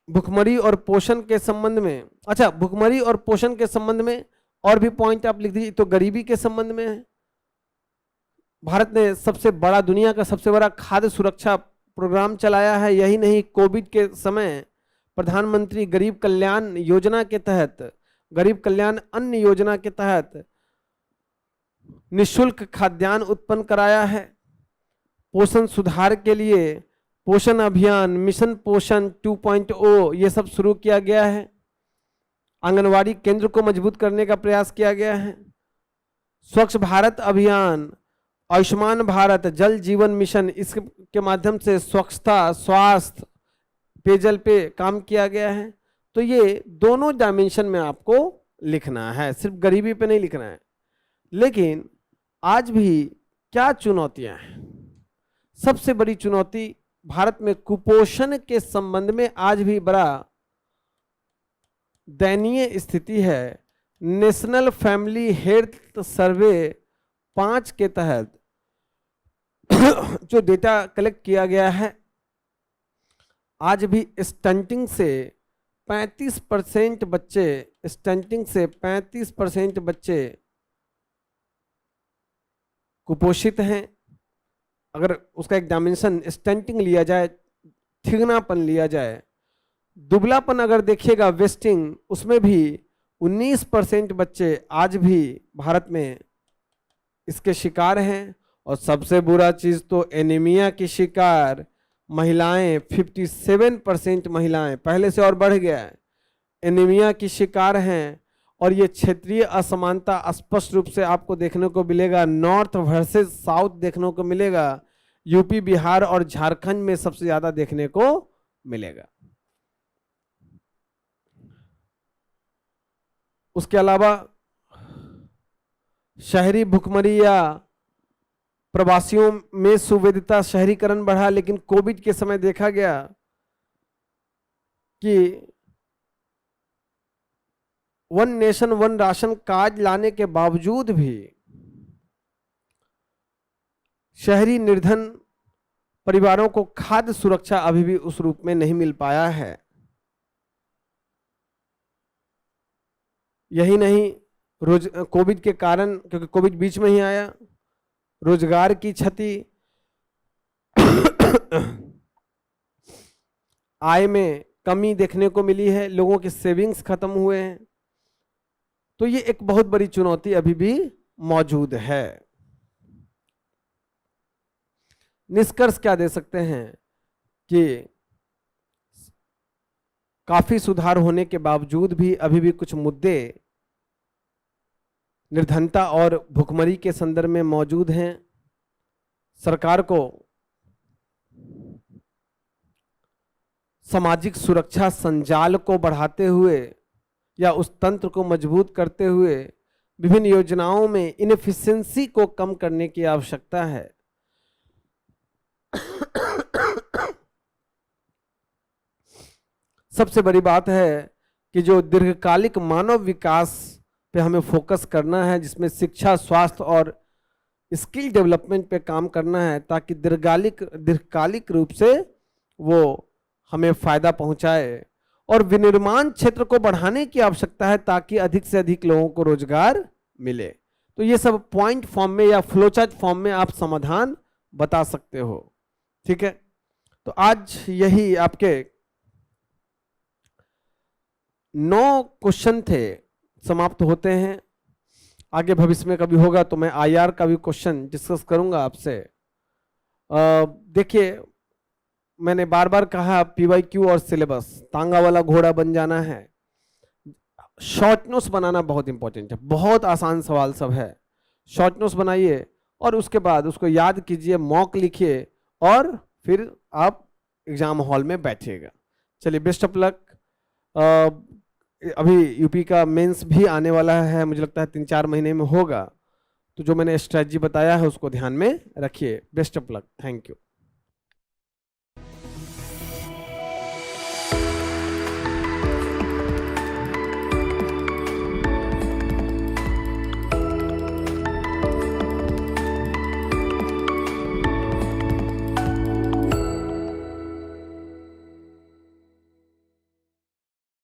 भुखमरी और पोषण के संबंध में। अच्छा, भुखमरी और पोषण के संबंध में और भी पॉइंट आप लिख दीजिए। तो गरीबी के संबंध में है, भारत ने दुनिया का सबसे बड़ा खाद्य सुरक्षा प्रोग्राम चलाया है। यही नहीं, कोविड के समय प्रधानमंत्री गरीब कल्याण योजना के तहत, गरीब कल्याण अन्न योजना के तहत निःशुल्क खाद्यान्न उत्पन्न कराया है। पोषण सुधार के लिए पोषण अभियान, मिशन पोषण 2.0 ये सब शुरू किया गया है। आंगनवाड़ी केंद्र को मजबूत करने का प्रयास किया गया है। स्वच्छ भारत अभियान, आयुष्मान भारत, जल जीवन मिशन, इसके माध्यम से स्वच्छता, स्वास्थ्य, पेयजल पे काम किया गया है। तो ये दोनों डायमेंशन में आपको लिखना है, सिर्फ गरीबी पे नहीं लिखना है। लेकिन आज भी क्या चुनौतियां हैं? सबसे बड़ी चुनौती भारत में कुपोषण के संबंध में आज भी बड़ा दयनीय स्थिति है। नेशनल फैमिली हेल्थ सर्वे 5 के तहत जो डेटा कलेक्ट किया गया है, आज भी स्टंटिंग से 35% बच्चे, स्टंटिंग से 35% बच्चे कुपोषित हैं। अगर उसका एक डायमेंशन स्टंटिंग लिया जाए, थिगनापन लिया जाए, दुबलापन अगर देखिएगा वेस्टिंग, उसमें भी 19% बच्चे आज भी भारत में इसके शिकार हैं। और सबसे बुरा चीज तो एनीमिया की शिकार महिलाएं, 57% महिलाएं, पहले से और बढ़ गया है, एनीमिया की शिकार हैं। और ये क्षेत्रीय असमानता स्पष्ट रूप से आपको देखने को मिलेगा, नॉर्थ वर्सेस साउथ देखने को मिलेगा, यूपी, बिहार और झारखंड में सबसे ज्यादा देखने को मिलेगा। उसके अलावा शहरी भुखमरी या प्रवासियों में सुविधता, शहरीकरण बढ़ा, लेकिन कोविड के समय देखा गया कि one nation one ration card लाने के बावजूद भी शहरी निर्धन परिवारों को खाद्य सुरक्षा अभी भी उस रूप में नहीं मिल पाया है। यही नहीं, कोविड के कारण, क्योंकि कोविड बीच में ही आया, रोजगार की क्षति, आय में कमी देखने को मिली है, लोगों के सेविंग्स खत्म हुए हैं। तो ये एक बहुत बड़ी चुनौती अभी भी मौजूद है। निष्कर्ष क्या दे सकते हैं कि काफी सुधार होने के बावजूद भी अभी भी कुछ मुद्दे निर्धनता और भुखमरी के संदर्भ में मौजूद हैं। सरकार को सामाजिक सुरक्षा संजाल को बढ़ाते हुए या उस तंत्र को मजबूत करते हुए विभिन्न योजनाओं में इनएफिशिएंसी को कम करने की आवश्यकता है। सबसे बड़ी बात है कि जो दीर्घकालिक मानव विकास पे हमें फोकस करना है, जिसमें शिक्षा, स्वास्थ्य और स्किल डेवलपमेंट पे काम करना है, ताकि दीर्घकालिक रूप से वो हमें फायदा पहुंचाए। और विनिर्माण क्षेत्र को बढ़ाने की आवश्यकता है ताकि अधिक से अधिक लोगों को रोजगार मिले। तो ये सब पॉइंट फॉर्म में या फ्लोचार्ट फॉर्म में आप समाधान बता सकते हो। ठीक है, तो आज यही आपके 9 क्वेश्चन थे, समाप्त होते हैं। आगे भविष्य में कभी होगा तो मैं आईआर का भी क्वेश्चन डिस्कस करूंगा आपसे। देखिए, मैंने बार बार कहा पीवाईक्यू और सिलेबस तांगा वाला घोड़ा बन जाना है। शॉर्ट नोट्स बनाना बहुत इंपॉर्टेंट है। बहुत आसान सवाल सब है, शॉर्ट नोट्स बनाइए और उसके बाद उसको याद कीजिए, मॉक लिखिए और फिर आप एग्जाम हॉल में बैठिएगा। चलिए, बेस्ट ऑफ लक। अभी यूपी का मेंस भी आने वाला है, मुझे लगता है 3-4 महीने में होगा। तो जो मैंने स्ट्रेटजी बताया है उसको ध्यान में रखिए। Best of luck, thank you.